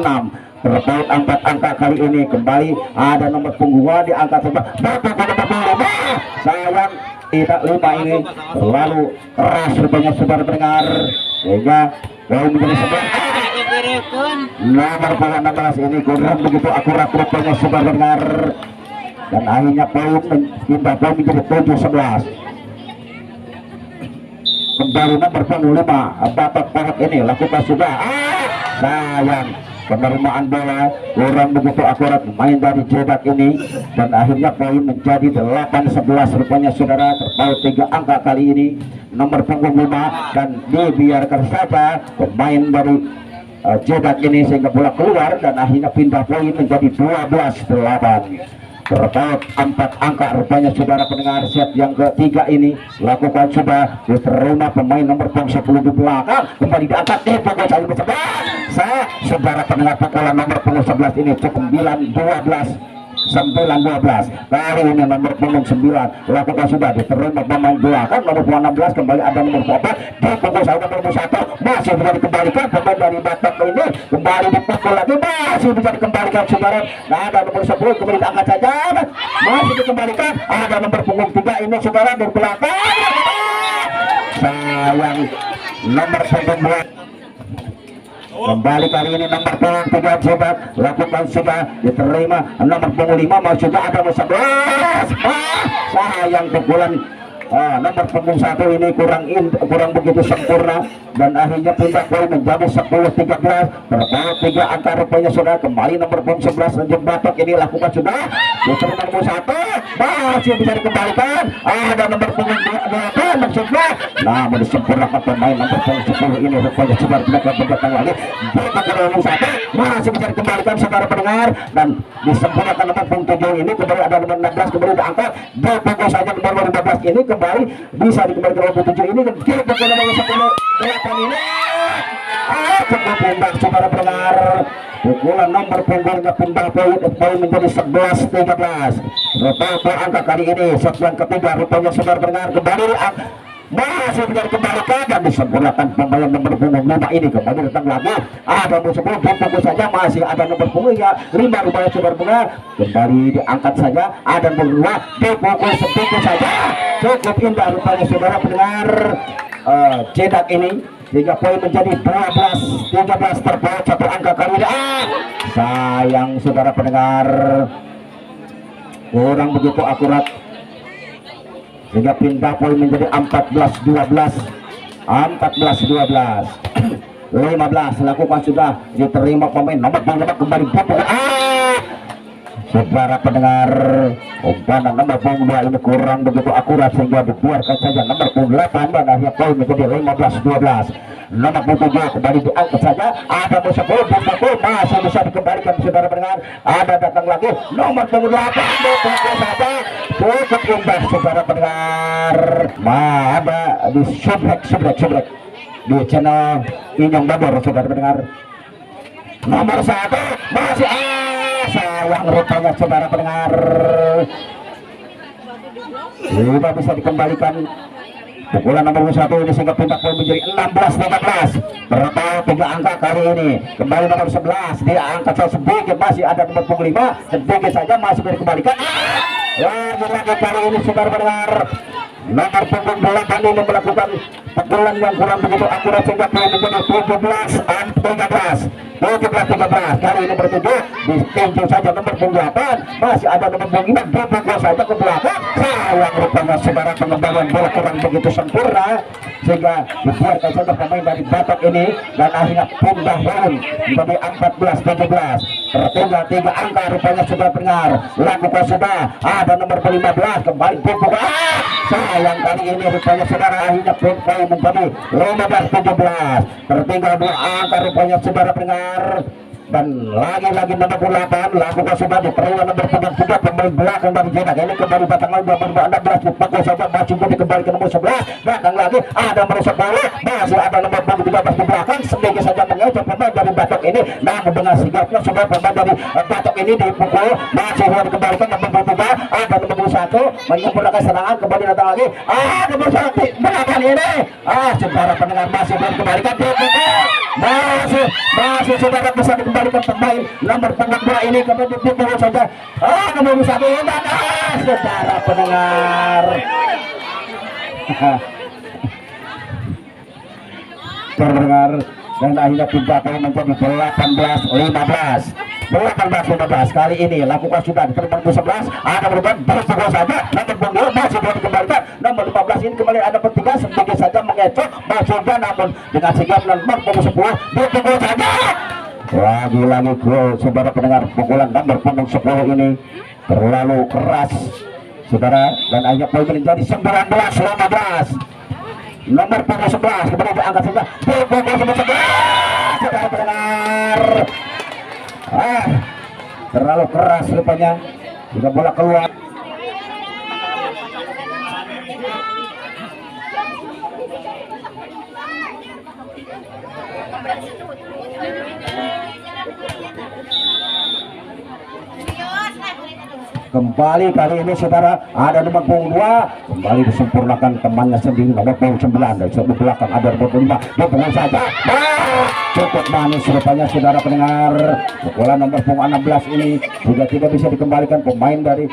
Terpaut angkat angka kali ini kembali ada nomor punggung 2 diangkat coba sayang tidak 5 ini terlalu keras rupanya saudara pendengar sehingga poin menjadi 11. Nomor 16 ini kurang begitu akurat rupanya saudara pendengar dan akhirnya poin pindah poin menjadi 7-11. Kembali nomor punggung 5 Batok Pohok ini lakukan sudah sayang penerimaan bola kurang begitu akurat main dari Jedak ini dan akhirnya poin menjadi 8-11 rupanya saudara terpaut 3 angka kali ini nomor punggung 5 dan dibiarkan saja pemain dari Jedak ini sehingga bola keluar dan akhirnya pindah poin menjadi 12-8 terpaut 4 angka rupanya saudara pendengar. Set yang ketiga ini lakukan sudah diterima pemain nomor 10 di belakang kembali diangkat pokok saja saudara pendengar pukulan nomor 11 ini cukup 9-12 kali ini nomor punggung 9 lakukan sudah diterima pemain belakang nomor 16 kembali ada nomor 4 dipukul saja nomor 1 masih bisa dikembalikan pemain dari Batok ini kembali dipukul lagi masih bisa dikembalikan saudara ada nomor 10 kembali diangkat saja masih dikembalikan ada nomor punggung 3 ini saudara di belakang sayang nomor punggung 2 kembali kali ini nomor punggung 3 Jebat lakukan sudah diterima nomor punggung 5 mau juga ada nomor 11 sayang pukulan nomor punggung 1 ini kurang begitu sempurna dan akhirnya pindah poin menjadi 10-13 terpaut 3 angka rupanya sudah kembali nomor punggung 11 Raja Batok ini lakukan sudah diterima nomor 1 masih bisa dikembalikan ada nomor punggung 2 maksudnya namun disempurnakan pemain nomor punggung 10 ini rupanya sudah tidak berdatang lagi diterima nomor 1 masih bisa dikembalikan saudara pendengar dan disempurnakan nomor punggung 7 ini kembali ada nomor 16 kembali diangkat dipukul saja nomor 15 ini kembali bisa dikembalikan nomor 7 ini dan dipukul nomor 10 ini cukup pindah saudara pendengar pukulan nomor punggungnya pindah poin menjadi 11-13 rupanya angka kali ini set yang ketiga rupanya saudara pendengar kembali masih bisa dikembalikan dan disempurnakan pemain nomor punggung 5 ini kembali datang lagi ada nomor 10 dipukul saja masih ada nomor punggungnya 5 rupanya saudara pendengar kembali diangkat saja ada nomor 2 dipukul sedikit saja cukup indah rupanya saudara pendengar Jedak ini sehingga poin menjadi 12-13 terpaut 1 angka kali ini sayang saudara pendengar kurang begitu akurat sehingga pindah poin menjadi 14-12 15 lakukan sudah diterima pemain nomor 5 kembali pukul saudara pendengar umpan nomor punggung 2 ini kurang begitu akurat sehingga dibuarkan saja nomor punggung 8 dan akhirnya poin menjadi 15-12 nomor punggung 7 kembali diangkat saja ada nomor 10 dipukul masih bisa dikembalikan saudara pendengar ada datang lagi nomor punggung 8 dipukul saja cukup indah saudara pendengar ada di subrek di channel Inyong Babor saudara pendengar nomor 1 masih sayang rupanya saudara pendengar sudah bisa dikembalikan pukulan nomor 1 ini sehingga pindah poin menjadi 16-13 terpaut 3 angka kali ini kembali nomor 11 dia angkat sedikit masih ada nomor punggung 5 sedikit saja masih bisa dikembalikan lagi kali ini saudara pendengar nomor punggung 8 ini melakukan pukulan yang kurang begitu akurat sehingga menjadi 17-13 kali ini bertujuh ditinju saja nomor punggung 8, masih ada nomor punggung 6 dipukul saja ke belakang. Sayang rupanya saudara pengembangan bola kurang begitu sempurna sehingga dibiarkan saja pemain dari Batok ini dan akhirnya pindah poin menjadi 14-17. Tertinggal 3 angka rupanya sudah dengar lakukan sudah ada nomor 15 kembali dipukul. Sayang kali ini rupanya saudara akhirnya poin menjadi 15-17. Tertinggal 2 angka rupanya saudara dengar dan lagi-lagi nomor 8 lakukan sudah diterima nomor 3 pemain belakang dari Jeddah ini kembali datang lagi nomor 16 dipukul saja masih dikembali ke nomor 11 datang lagi ada nomor 10 masih ada nomor 13 di belakang sedikit saja mengejar pemain dari Batok ini namun dengan sigapnya sudah pemain dari Batok ini dipukul masih dikembalikan nomor 23 ada nomor 1 menyempurnakan serangan kembali datang lagi nomor 1 belakang ini saudara pendengar masih belum dikembalikan masih saudara bisa dikembalikan pemain nomor punggung 2 ini kemudian dipukul saja nomor 1 dan saudara pendengar terdengar dan akhirnya pindah poin menjadi 18-15 kali ini lakukan sudah di terbang ke 11 ada berubah berpukul saja nomor punggung masih belum dikembalikan nomor 15 ini kembali ada bertiga sedikit saja mengecok masuk namun dengan sigap nomor punggung 10 dipukul saja lagi-lagi gol saudara pendengar pukulan nomor punggung 10 ini terlalu keras saudara dan akhirnya poin menjadi 19-15 nomor punggung 11 kemudian diangkat saja dipukul nomor 11 saudara pendengar terlalu keras rupanya sudah bola keluar. Kembali kali ini saudara ada nomor punggung 2 kembali disempurnakan temannya sendiri nomor punggung 9 dan sebelah belakang ada nomor 5 dipukul saja cukup manis rupanya saudara pendengar pukulan nomor punggung 16 ini juga tidak bisa dikembalikan pemain dari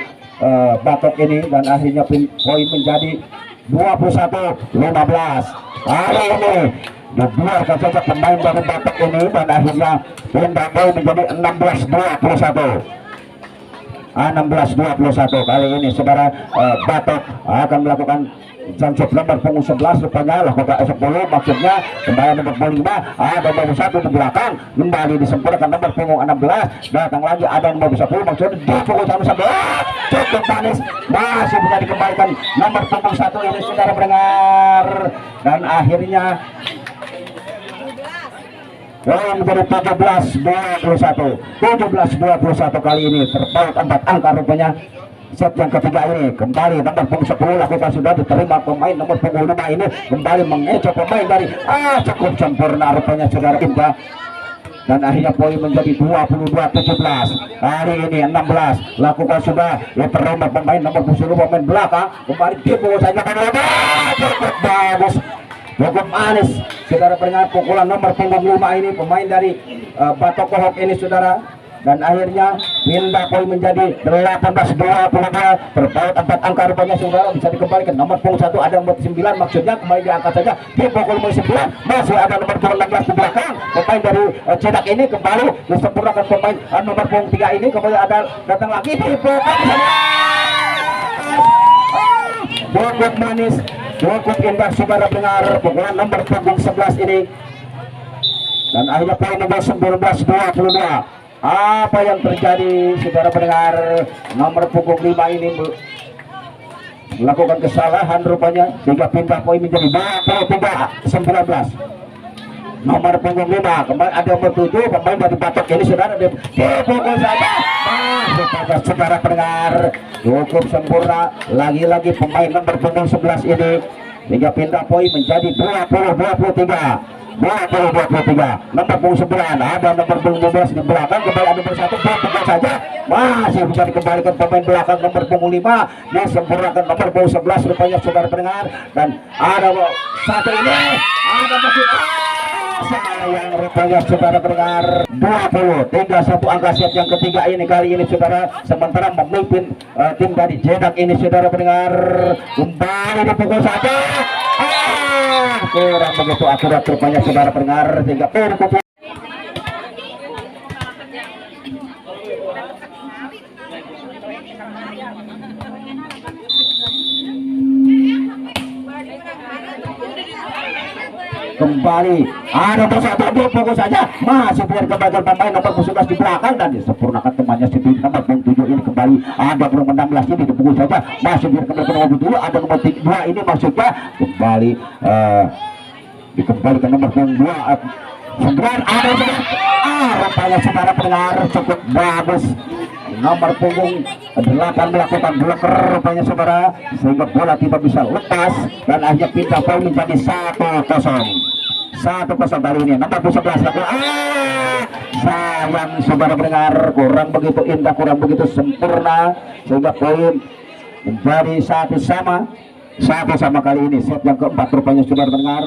Batok ini dan akhirnya poin menjadi 21-15 hari ini dibiarkan saja pemain dari Batok ini dan akhirnya pindah poin menjadi 16-21 kali ini saudara Batok akan melakukan jancuk nomor punggung 11 rupanya lakukan 10 maksudnya kembali nomor punggung 5 ada nomor 1 di belakang kembali disempurnakan nomor punggung 16 datang lagi ada nomor 10 maksudnya dipukul sama 11 cukup manis masih bisa dikembalikan nomor punggung 1 ini saudara pendengar dan akhirnya menjadi 17-21 kali ini terpaut 4 angka rupanya set yang ketiga ini kembali nomor punggung 10 lakukan sudah diterima pemain nomor punggung 5 ini kembali mengecoh pemain dari cukup sempurna rupanya saudara kita dan akhirnya poin menjadi 22-17 hari ini 16 lakukan sudah diterima pemain nomor 10 pemain belakang kembali dipukul saja cukup bagus cukup manis saudara pendengar pukulan nomor punggung 5 ini pemain dari Batok Kohok ini saudara dan akhirnya pindah poin menjadi 18-22 terpaut 4 angka rupanya saudara bisa dikembalikan nomor punggung 1 ada nomor 9 maksudnya kembali diangkat saja dipukul nomor 9 masih ada nomor punggung 16 di belakang pemain dari Jeddah ini kembali disempurnakan pemain nomor punggung 3 ini kembali ada datang lagi dipukul cukup manis cukup indah saudara dengar pukulan nomor punggung 11 ini dan akhirnya poin nomor 19-22 apa yang terjadi saudara pendengar nomor punggung 5 ini melakukan kesalahan rupanya sehingga pindah poin menjadi 23-19 nomor punggung 5 kembali ada nomor 7 pemain dari Batok ini saudara dipukul saja kepada saudara pendengar cukup sempurna lagi-lagi pemain nomor punggung 11 ini hingga pindah poin menjadi 20-23 nomor punggung 9 ada nomor punggung 12 di belakang kembali ada nomor 1 dipukul saja masih bisa dikembalikan pemain belakang nomor punggung 5 disempurnakan nomor punggung 11 rupanya saudara pendengar dan ada satu ini ada masih sayang rupanya saudara pendengar 20-31 angka set yang ketiga ini kali ini saudara, sementara memimpin tim dari Jedak ini saudara pendengar. Kembali dipukul saja, kurang begitu akurat rupanya saudara pendengar, sehingga berkumpul. Kembali ada persatu dipukul saja, masih biar kembali pemain nomor 11 di belakang dan disempurnakan temannya si nomor 7 ini. Kembali ada nomor 16 ini dipukul saja, masih biar kembali ke nomor 7, ada nomor 2 ini maksudnya kembali dikembalikan nomor 2 segera ada rupanya saudara pendengar cukup bagus nomor punggung 8 melakukan blocker rupanya saudara, sehingga bola tidak bisa lepas dan akhirnya pindah poin menjadi 1-0 kali ini. Nomor 11 sayang saudara pendengar, kurang begitu indah, kurang begitu sempurna, sehingga poin menjadi satu sama kali ini. Set yang keempat rupanya saudara pendengar.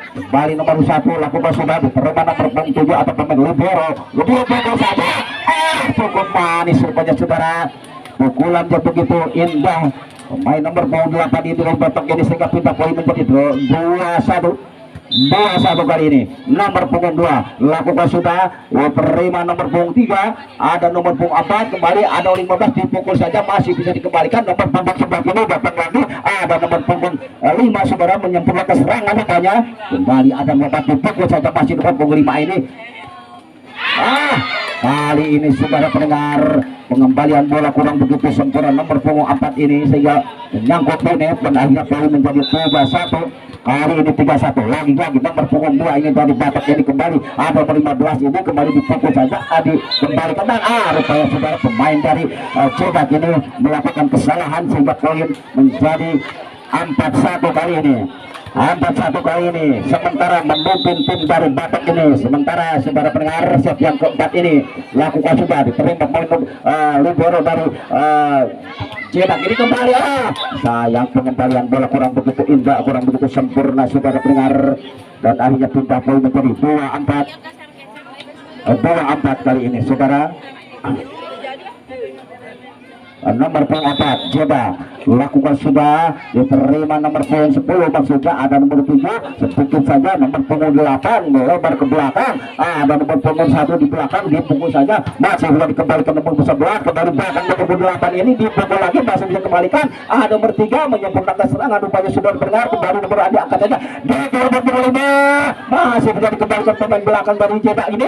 Kembali nomor 1 lakukan sudah diterima nomor 7 atau pemain libero saja, cukup manis rupanya saudara, pukulan yang begitu indah pemain nomor 8 ini batok ini, sehingga pindah poin menjadi 2-1 kali ini. Nomor punggung 2 lakukan sudah terima nomor punggung 3, ada nomor punggung 4 kembali ada 15 dipukul saja, masih bisa dikembalikan. Nomor punggung 11 ini datang lagi, ada nomor punggung 5 saudara menyempurnakan serangan rupanya, kembali ada nomor 4 dipukul saja, masih nomor punggung 5 ini. Kali ini saudara pendengar pengembalian bola kurang begitu sempurna nomor punggung 4 ini, sehingga menyangkut net dan akhirnya poin menjadi 3-1. Kali ini 3-1 lagi nomor punggung 2 ini dari batak ini, kembali ada nomor 15 ini kembali dipukul saja, dikembalikan dan rupanya saudara pemain dari Jedak ini melakukan kesalahan, sehingga poin menjadi 4-1 kali ini. 4-1 kali ini, sementara memimpin tim dari Batak ini. Sementara saudara pendengar set yang keempat ini lakukan sudah diterima poin libero dari Jedak ini. Kembali sayang pengembalian bola kurang begitu indah, kurang begitu sempurna saudara pendengar, dan akhirnya pindah poin menjadi 2-4 kali ini saudara. Nomor punggung 4 Jedak lakukan sudah diterima nomor punggung 10 maksudnya, ada nomor 7 sedikit saja, nomor punggung 8 melebar ke belakang, ada nomor punggung 1 di belakang dipukul saja, masih bisa dikembalikan nomor 11 kembali belakang nomor 8 ini dipukul lagi, masih bisa kembalikan, ada nomor 3 menyempurnakan serangan rupanya sudah benar, kembali nomor diangkat saja di nomor 5 masih bisa dikembalikan pemain belakang dari Jedak ini.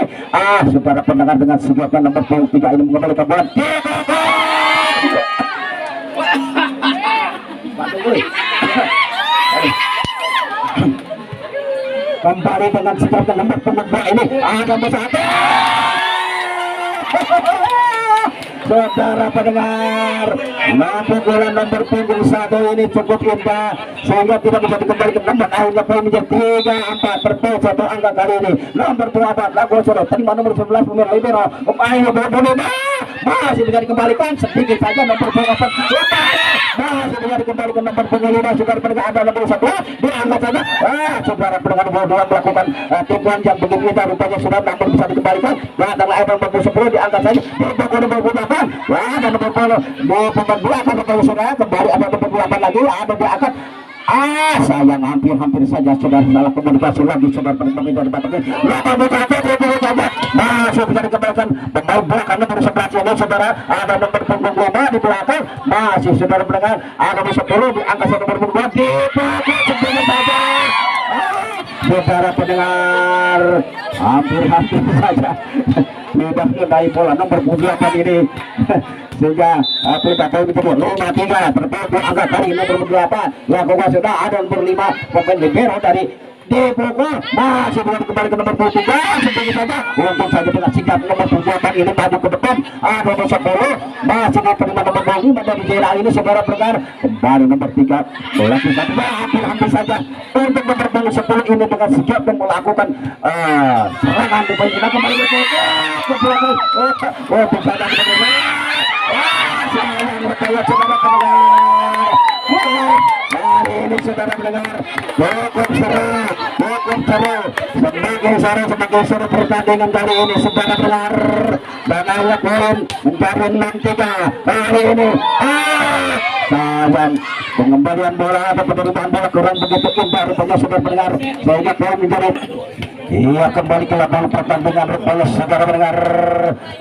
Saudara pendengar dengan sigapnya nomor punggung 3 ini mengembalikan bola kembali dengan sikapnya nomor punggung 2 ini, ada Musate. Saudara pendengar, pukulan nomor punggung 1 ini cukup indah, sehingga tidak bisa dikembalikan nomor, akhirnya poin menjadi 3-4 berbeda satu angka kali ini. Nomor 4 lagu sudah terima nomor 11 pemain libero, masih bisa dikembalikan sedikit saja nomor punggung 4 masih bisa dikembalikan nomor punggung 5. Saudara pendengar ada nomor 11 diangkat saja. Saudara pendengar nomor 2 melakukan tipuan yang begitu indah rupanya sudah, namun bisa dikembalikan. Datang nomor 10 diangkat saja nomor 8. Ada nomor 10 belakang betul saudara, kembali ada nomor 8 lagi, ada diangkat. Sayang hampir saja saudara salah komunikasi lagi saudara pendengar dari Batak ini. Masih bisa dikembalikan pemain belakang nomor 11 ini saudara, ada nomor punggung 5 di belakang, masih saudara pendengar ada nomor 10 diangkat nomor 2 dipukul sebelum saja. Saudara pendengar hampir saja tidak mengenai bola nomor 8 ini, sehingga tidak tahu itu 5-3 terpaku angka kali nomor 8 lakukan sudah, ada nomor 5 pemain libero dari dipukul, masih belum kembali ke nomor 3 seperti saja, untung saja dengan sikap nomor 8 ini maju ke depan, ada nomor 10 masih diterima nomor 5 dari Jedak ini saudara pendengar, kembali nomor 3 melakukan hampir saja untuk nomor 10 ini dengan sikap dan melakukan serangan di poin kembali ke belakang untuk saja saudara pendengar. Hari ini saudara mendengar cukup seru sebagai seru pertandingan kali ini saudara mendengar, dan akhirnya poin menjadi 6-3 kali ini. Sayang pengembalian bola atau penerimaan bola kurang begitu indah rupanya saudara mendengar, sehingga poin menjadi iya kembali ke lapangan pertandingan rupanya saudara mendengar.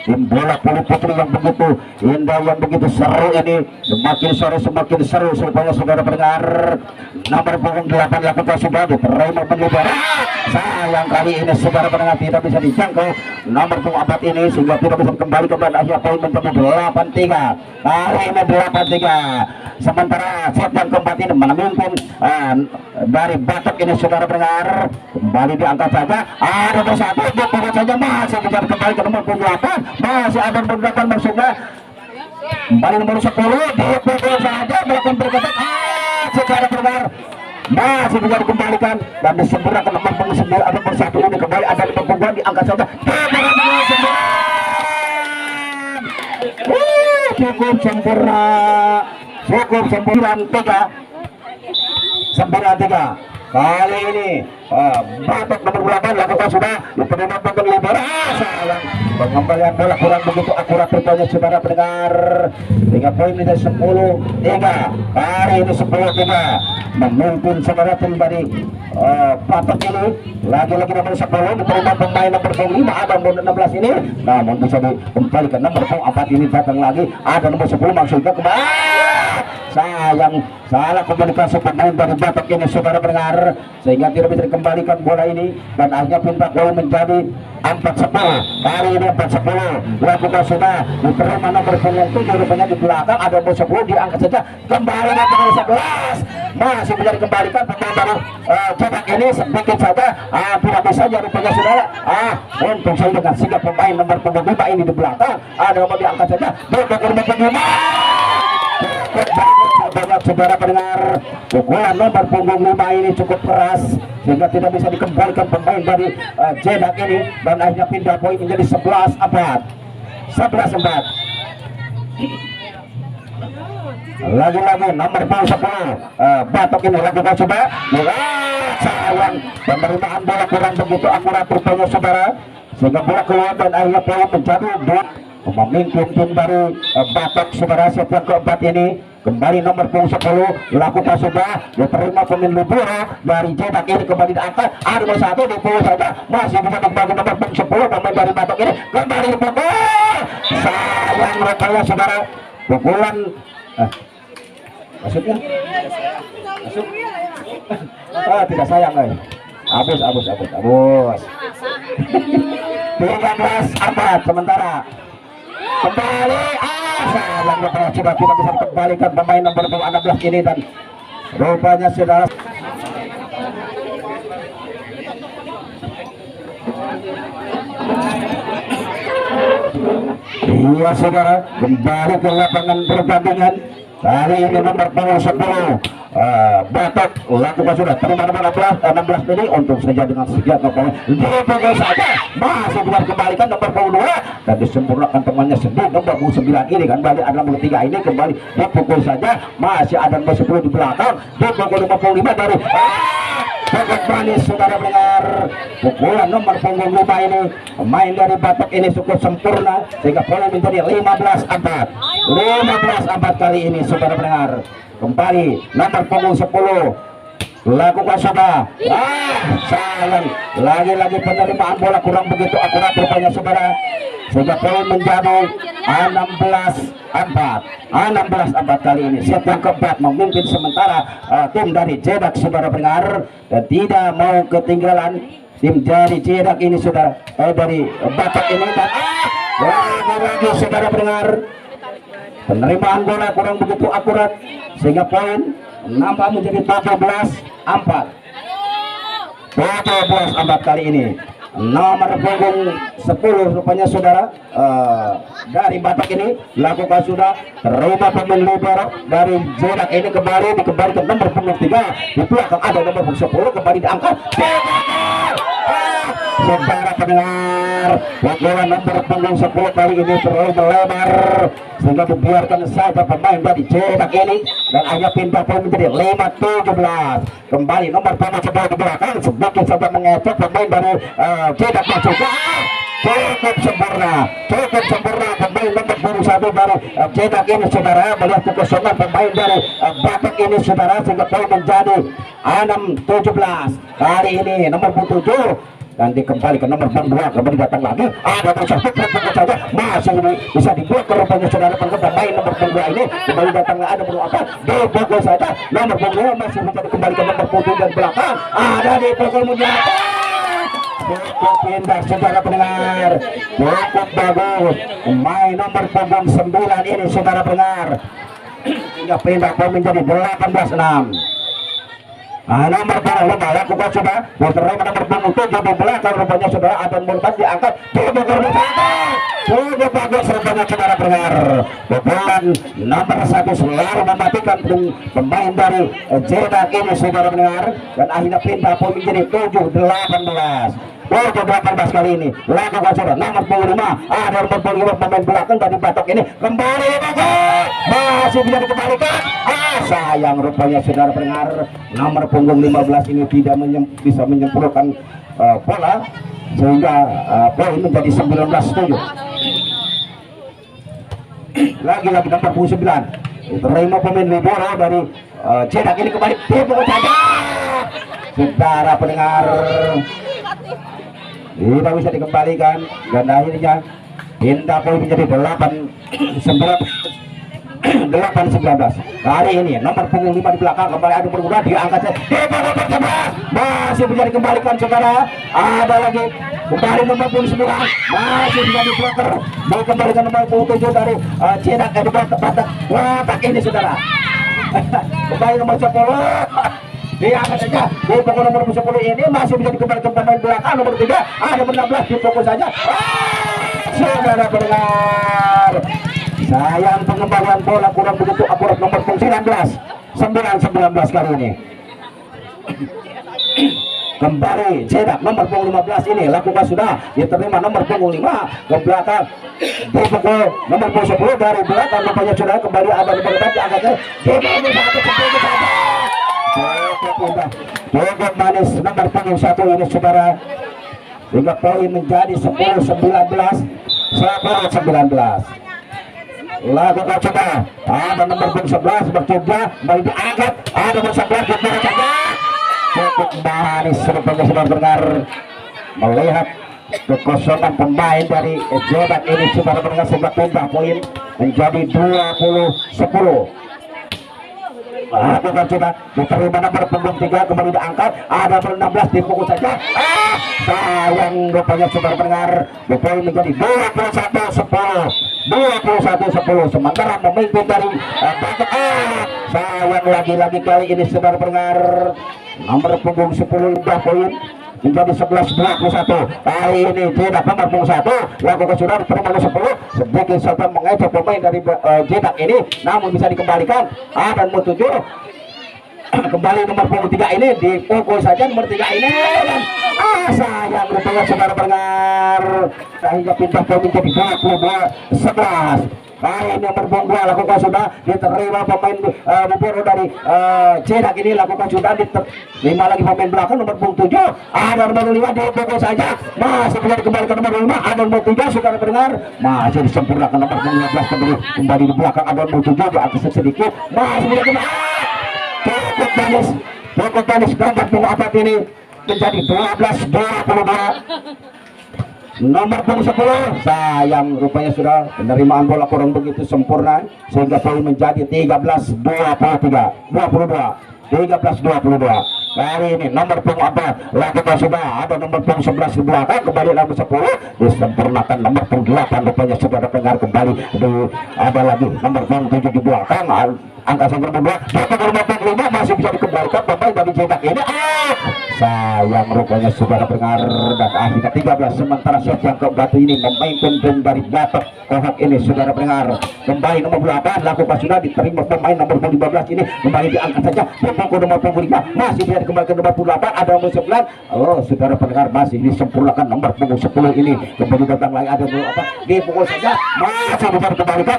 Tim bola voli putri yang begitu indah, yang begitu seru ini, semakin sore semakin seru rupanya saudara mendengar. Nomor punggung 8 lakukan sudah diterima menyebar. Sayang kali ini saudara mendengar tidak bisa dijangkau nomor punggung 4 ini, sehingga tidak bisa kembali ke akhirnya poin menjadi 8-3 kali ini 8-3. Sementara set yang keempat ini memimpin dari Batok ini saudara mendengar, kembali diangkat saja. Ada bersatu diangkat saja, masih bisa kembali ke nomor punggung 8, masih ada berdatangan maksudnya kembali nomor 10 dipukul saja melakukan bergerak. Saudara mendengar masih bisa dikembalikan dan disempurnakan nomor punggung 9 ada bersatu ini, kembali ada nomor punggung diangkat saja. Cukup sempurna, cukup sempurna 9-3 kali ini. Batok nomor 8 lakukan sudah diterima dengan lebar. Sayang pengembalian bola kurang begitu akurat rupanya saudara pendengar, 3 poin menjadi 10-3 kali ini 10-3 memimpin saudara tim dari Batok ini. Lagi-lagi nomor 10 diterima pemain nomor 5 ada nomor 16 ini, namun bisa dikembalikan nomor 4 ini, datang lagi ada nomor 10 maksudnya kembali. Sayang salah komunikasi pemain dari Batok ini saudara pendengar, sehingga tidak bisa dikembalikan bola ini, dan akhirnya pindah gol menjadi 4-10 kali ini 4-10 lakukan sudah diterima nomor punggung 7 rupanya di belakang ada nomor 10 diangkat saja kembali nomor 11 masih bisa dikembalikan pemain dari Jedak ini sedikit saja tidak bisa jadi rupanya saudara. Untung saya dengan sikap pemain nomor punggung 5 ini di belakang ada nomor diangkat saja nomor 5. Banyak saudara pendengar, pukulan nomor punggung 5 ini cukup keras sehingga tidak bisa dikembalikan pemain dari Jedak ini, dan akhirnya pindah poin menjadi 11-4. Lagi-lagi nomor 10 Batok ini lakukan coba. Sayang penerimaan bola kurang begitu akurat rupanya saudara, sehingga bola keluar dan akhirnya poin menjadi 2. Memimpin tim dari Batok saudara set yang keempat ini. Kembali nomor punggung 10 lakukan sudah diterima pemain Lubura dari Jedak ini, kembali diangkat ada nomor 1 dipukul saja masih bisa kembali nomor punggung 10 pemain dari Batok ini kembali dipukul. Sayang rupanya saudara pukulan maksudnya masuk tidak sayang habis 13-4 sementara kembali sayang rupanya sudah tidak bisa dikembalikan pemain nomor 16 ini, dan rupanya saudara iya saudara kembali ke lapangan pertandingan kali ini nomor punggung 10 Batok lakukan sudah terima nomor 16 ini untuk saja dengan senjata dipukul saja masih bisa dikembalikan nomor punggung 2 dan disempurnakan temannya sendiri nomor punggung 9 ini kan balik ada nomor 3 ini kembali dipukul saja masih ada nomor 10 di belakang dipukul nomor punggung 5 dari kembali saudara mendengar pukulan nomor punggung 5 ini pemain dari Batok ini cukup sempurna sehingga poin menjadi 15-4 kali ini saudara mendengar. Kembali nomor punggung 10 lakukan sudah sayang lagi-lagi penerimaan bola kurang begitu akurat rupanya saudara, sehingga poin menjadi 16-4 kali ini. Set yang keempat memimpin sementara tim dari Jedak saudara pendengar, dan tidak mau ketinggalan tim dari Jedak ini saudara dari Batok ini, dan lagi-lagi saudara pendengar penerimaan bola kurang begitu akurat sehingga poin nambah menjadi 17-4 kali ini. Nomor punggung 10 rupanya saudara dari Batok ini lakukan sudah terima pemain libero dari Jedak ini kembali dikembalikan nomor punggung 3 di belakang ada nomor punggung 10 kembali diangkat saudara pendengar. Pukulan nomor punggung 10 kali ini terlalu melebar sehingga dibiarkan saja pemain dari cetak ini dan hanya pindah poin menjadi 5-17. Kembali nomor punggung 10 di belakang sedikit saja mengecek pemain dari cetak masuk. Cukup sempurna pemain nomor punggung 1 dari cetak ini saudara, melihat kekosongan pemain dari Batak ini saudara, sehingga poin menjadi 6-17. Kali ini nomor punggung 7 dan dikembalikan nomor punggung 2, kembali datang lagi ada berusaha saja masih bisa dibuat ke rupanya saudara pemain nomor punggung 2 ini kembali datang ada berusaha dipukul saja nomor punggung 2 masih bisa dikembalikan nomor punggung dan belakang ada di pukul mulia. Cukup indah saudara pendengar, cukup bagus pemain nomor punggung 9 ini saudara pendengar, hingga pindah poin menjadi 18-6. Nomor punggung 5 lakukan sudah diterima nomor punggung 7 di belakang rupanya saudara, Adon Murtad diangkat cukup bagus rupanya saudara pendengar. Pukulan nomor 1 selalu mematikan pemain dari cetak ini saudara pendengar, dan akhirnya pindah poin menjadi 7-18 kali ini lakukan saudara nomor punggung 5 ada nomor punggung 5 pemain belakang dari Batok ini kembali masih bisa dikembalikan. Sayang rupanya saudara pendengar, nomor punggung 15 ini tidak bisa menyempurnakan bola sehingga poin menjadi 19-7. Lagi-lagi nomor punggung 9 terima pemain libero dari cetak ini kembali dipukul saja saudara pendengar, tidak bisa dikembalikan dan akhirnya pindah poin menjadi 8-19. Kali ini nomor punggung 5 di belakang kembali ada bergulat diangkat masih bisa dikembalikan saudara, ada lagi kembali nomor punggung 9 masih bisa dibloker dikembalikan nomor punggung 7 dari cetak di Batak ini saudara. Kembali nomor 10 diangkat saja di pukul nomor 10 ini masih bisa dikembalikan pemain belakang nomor 3 ada nomor 16 dipukul saja. Saudara pendengar, sayang pengembalian bola kurang begitu akurat nomor punggung 19 kali ini. Kembali cetak nomor punggung 15 ini lakukan sudah diterima nomor punggung 5 ke belakang dipukul nomor punggung 10 dari belakang rupanya sudah kembali ada nomor 4 diangkatnya cukup manis nomor punggung 1 ini saudara, hingga poin menjadi 10-19. Lakukan coba ada nomor punggung 11 bercoba kembali diangkat ada nomor 11 saja cukup manis rupanya saudara pendengar, melihat kekosongan pemain dari cetak ini saudara pendengar, sehingga pindah poin menjadi 20-10. Lakukan coba diterima nomor punggung 3 kembali diangkat ada nomor 16 dipukul saja sayang rupanya saudara pendengar, poin menjadi 21-10 sementara memimpin dari Batak. Sayang lagi-lagi kali ini saudara pendengar, nomor punggung 10 indah poin menjadi 11-21. Kali ini cetak nomor punggung 1 lakukan sudah diterima nomor 10 sedikit saja mengejek pemain dari cetak ini namun bisa dikembalikan ada nomor 7 kembali nomor punggung 3 ini dipukul saja nomor 3 ini dan sayang rupanya saudara pendengar, sehingga pindah poin menjadi 22-11. Kali ini nomor punggung 2 lakukan sudah diterima pemain libero dari cetak ini lakukan sudah diterima lagi pemain belakang nomor punggung 7 ada nomor 5 dipukul saja masih bisa dikembalikan nomor 5 ada nomor 3 saudara pendengar, masih disempurnakan nomor 15 kembali di belakang ada nomor 7 di atas sedikit masih bisa kembali cukup manis nomor punggung 4 ini menjadi 12-22. Nomor punggung 10 sayang rupanya sudah penerimaan bola kurang begitu sempurna sehingga poin menjadi 13-22. Kali ini nomor punggung 4 lakukan sudah ada nomor punggung 11 di belakang kembali nomor 10 disempurnakan nomor punggung 8 rupanya saudara pendengar, kembali ada lagi nomor punggung 7 di belakang angka nomor 2 masih bisa dikembalikan pemain dari Jedak ini. Sayang rupanya saudara pendengar, dan akhirnya 13. Sementara set yang keempat ini memainkan tim dari Batok Kohok ini saudara pendengar. Kembali nomor 8 lakukan sudah diterima pemain nomor 15 ini, kembali diangkat saja punggung nomor 25 masih bisa dikembalikan nomor 28, ada nomor 9. Saudara pendengar masih disempurnakan nomor punggung 10 ini, kembali datang lagi ada nomor apa dipukul saja masih bisa dikembalikan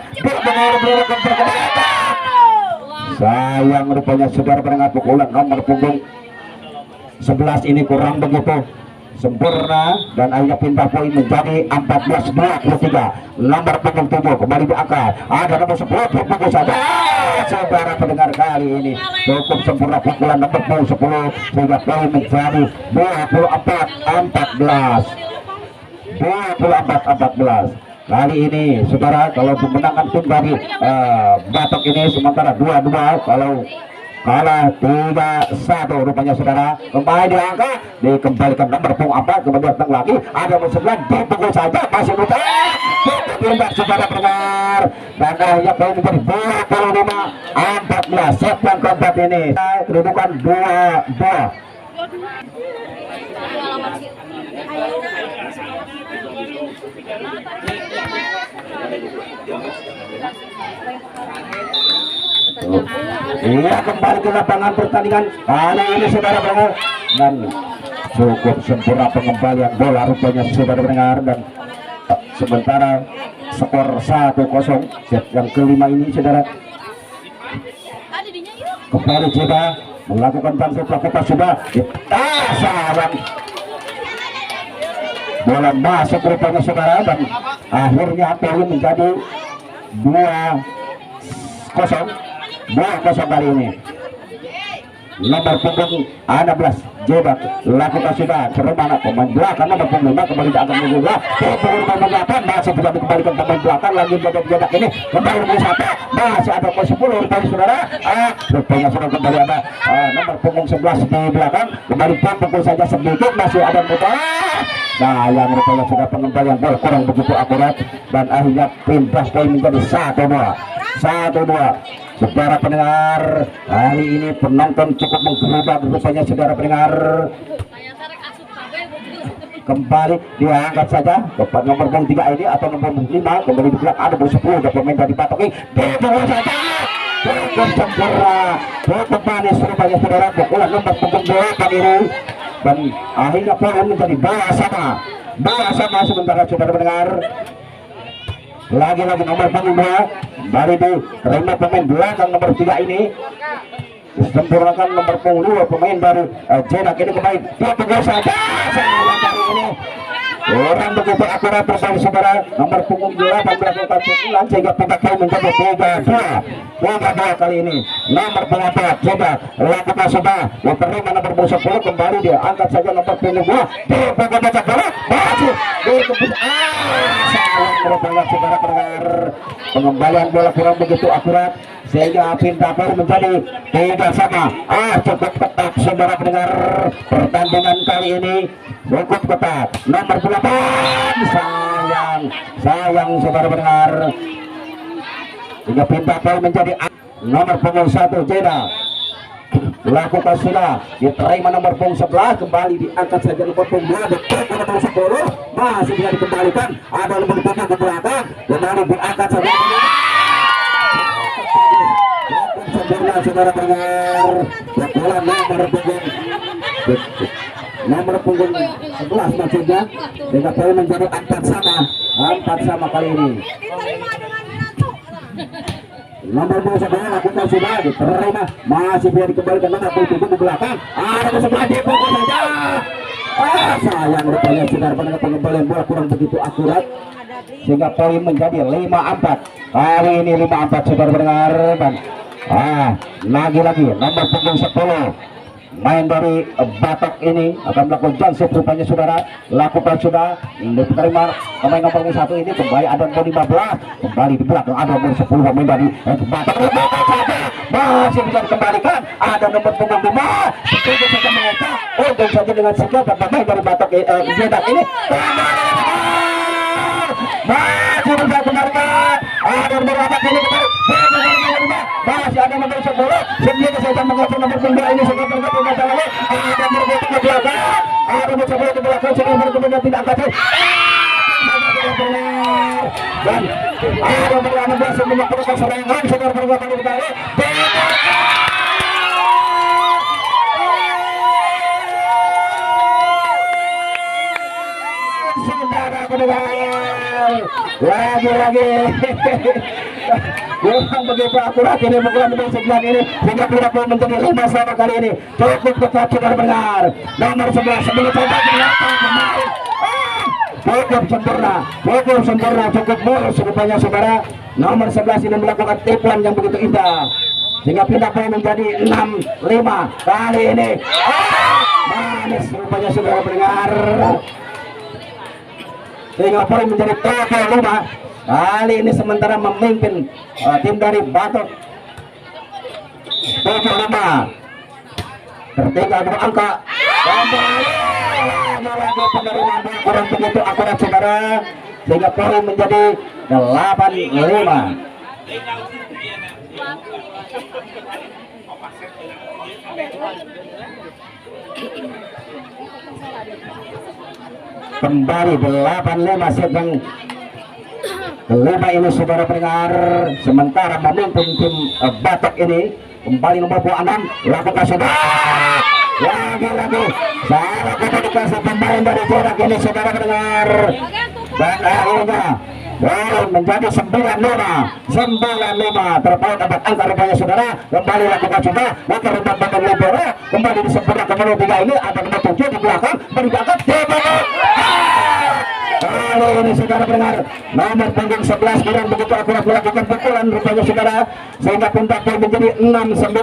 sayang rupanya saudara pendengar pukulan nomor punggung 11 ini kurang begitu sempurna dan akhirnya pindah poin menjadi 14-23. Nomor punggung 7 kembali diangkat, ada nomor 10 pukul saja saudara pendengar. Kali ini cukup sempurna pukulan nomor punggung 10 sehingga poin menjadi 24-14. Kali ini saudara kalau dimenangkan tim dari Batok ini sementara 2-2, kalau kalah 3-1 rupanya saudara. Kembali diangkat dikembalikan nomor punggung 4, kemudian datang lagi ada nomor 9 dipukul saja masih mudah pindah saudara pendengar, dan akhirnya poin menjadi 25-14. Set yang keempat ini kedudukan 2-2. Iya, kembali ke lapangan pertandingan kali ini saudara pendengar, dan cukup sempurna pengembalian bola rupanya saudara pendengar, dan sementara skor 1-0 set yang kelima ini saudara. Kembali coba melakukan transfer pelakukan sudah ditasaran bola masuk rupanya saudara, dan akhirnya poin menjadi 2-0 kali ini. Nomor punggung 16 Jebat lakukan sudah seremana pemain belakang nomor punggung 5 kembali akan menggugah punggung nomor 8 masih bisa dikembalikan pemain belakang lagi Jedak ini kembali nomor 1 masih ada nomor 10 rupanya saudara. Rupanya sudah kembali ada nomor punggung 11 di belakang, kembali pukul saja sedikit masih ada mudah. Sayang rupanya sudah pengembalian bola kurang begitu akurat, dan akhirnya pindah poin menjadi 1-2. Saudara pendengar, hari ini penonton cukup menggeruduk rupanya saudara pendengar. Kembali diangkat saja tempat nomor 3 ini atau nomor 5 kembali di belakang ada nomor 10 dan pemain dari Batok ini dibawa saja cukup sempurna, cukup manis rupanya saudara pukulan nomor punggung 8 ini, dan akhirnya poin menjadi 2-sama sementara saudara pendengar. Lagi-lagi nomor punggung 2 dari terima pemain belakang nomor 3 ini, sempurnakan nomor punggung 2 pemain dari Jedak ini kembali dipukul saja sayang kali ini orang begitu akurat bersama saudara. Nomor punggung 8 melakukan pukulan sehingga pindah poin menjadi 3-2 kali ini. Nomor punggung 4 Jedak lakukan sudah diterima nomor punggung 10 kembali dia angkat saja nomor punggung 2 dipukul saja bola masih dikembus merupakan saudara pendengar pengembalian bola kurang begitu akurat sehingga pindah poin menjadi 3-sama. Cukup ketat saudara pendengar, pertandingan kali ini cukup ketat. Nomor 8 sayang saudara pendengar sehingga pindah poin menjadi nomor punggung 1 Jedak lakukan sudah diterima nomor punggung 11 kembali diangkat saja nomor punggung 2 nomor 10 masih bisa dikembalikan ada nomor 7 ke belakang kembali diangkat saja sempurna saudara pendengar bola nomor punggung 11 maksudnya dengan poin menjadi 4-sama kali ini. Nomor 2 lakukan sudah diterima masih bisa dikembalikan nomor 7 ke belakang ada sebelah dipukul saja. Sayang rupanya saudara pendengar pengembalian bola kurang begitu akurat sehingga poin menjadi 5-4 kali ini 5-4 saudara pendengar, dan lagi-lagi nomor punggung 10 main dari Batok ini akan melakukan jansip rupanya saudara lakukan sudah diterima pemain nomor 1 ini kembali ada nomor 15 kembali di belakang ada nomor 10 pemain dari Batok masih bisa dikembalikan ada nomor punggung 5 setuju saja mengecek untung saja dengan sigap dan pemain dari Batok Jedak ini masih bisa dikembalikan ada nomor 8 ini masih ada nomor Kita mengatur nomor punggung ini sudah bergabung ke dalam. Ada bergabung ke belakang. Ada mencoba ke belakang sudah bergabung tidak angkat. Dan ada berani berhasil menyempurnakan serangan sudah bergabung ke dalam. Saudara pendengar, lagi-lagi memang begitu akurat ini pukulan di sebelah ini sehingga tidak boleh menjadi 5 sama kali ini. Cukup ketat saudara pendengar. Nomor 11 sebelum coba belakang kemarin. Cukup sempurna, cukup mulus rupanya saudara. Nomor 11 ini melakukan tipuan yang begitu indah sehingga pindah poin menjadi 6-5 kali ini. Manis rupanya saudara pendengar. Sehingga poin menjadi 7-5 kali ini sementara memimpin tim dari Batok 7-5 tertinggal berangka lagi penerimaan kurang begitu akurat saudara sehingga poin menjadi 8-5. Kembali 8-5 set yang kelima ini saudara pendengar sementara memimpin tim Batok ini kembali nomor 26 lakukan sudah lagi salah komunikasi pemain dari Jedak ini saudara pendengar dan akhirnya menjadi 9-5 terpaut dapat angka rupanya saudara kembali lakukan sudah maka rumah badan libero kembali disempurnakan nomor 3 ini ada nomor 7 di belakang berjaga kali ini saudara pendengar nomor punggung 11 kurang begitu akurat melakukan pukulan rupanya saudara sehingga pundak poin menjadi 6-9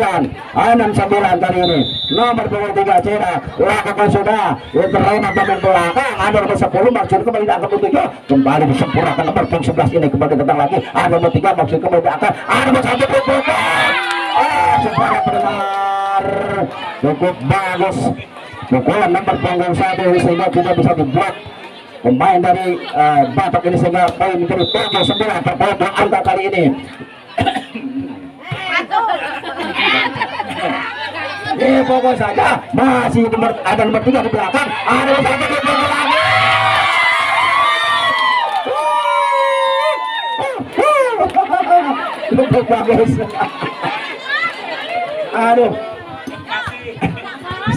kali ini. Nomor punggung 3 Cera lakukan sudah terlalu pemain belakang ada nomor 10 maksud kembali diangkat 7 kembali disempurnakan nomor punggung 11 ini kembali datang lagi ada nomor 3 maksud kembali diangkat ada nomor 1 punggung saudara pendengar cukup bagus pukulan nomor punggung 1 sehingga tidak bisa diblok pemain dari Batok ini sehingga poin menjadi 7-9 terpaut angka kali ini. Pokok saja masih ada nomor 3 di belakang ada nomor 1 di belakang cukup bagus. Aduh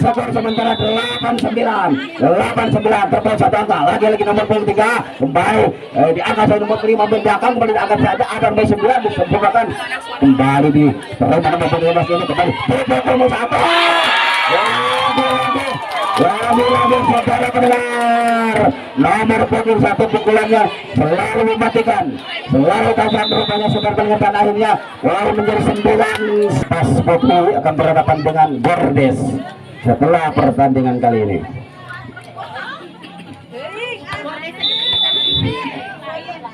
skor sementara 8-9 terpaut satu angka lagi nomor 3 kembali diangkat saya nomor 5 belakang kembali diangkat saja ada nomor 9 disempurnakan kembali di terima nomor 15 ini kembali nomor 1 lagi saudara pendengar nomor punggung 1 pukulannya selalu mematikan selalu tajam rupanya saudara pendengar dan akhirnya menjadi 9 pas Putri akan berhadapan dengan Gordes setelah pertandingan kali ini.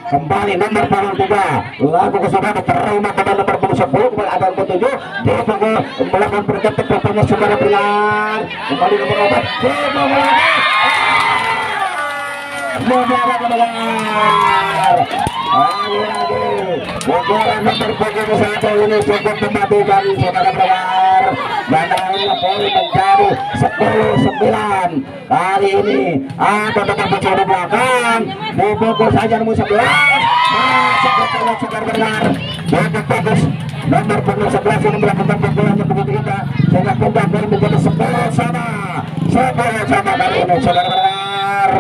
Kembali nomor punggung 3 lagu kesudah diterima pada nomor punggung 10 kembali ada nomor 7 di punggung melakukan berketuk rupanya saudara pendengar kembali nomor 4 di punggung saudara pendengar lagi pukulan nomor punggung 1 ini cukup mematikan saudara pendengar dan akhirnya poin menjadi 10-9 kali ini ada nomor 7 di belakang dipukul saja nomor 11 masuk ke tengah saudara pendengar cukup bagus nomor punggung 11 ini melakukan pukulan yang begitu indah sehingga pundak poin menjadi 10 sama kali ini saudara pendengar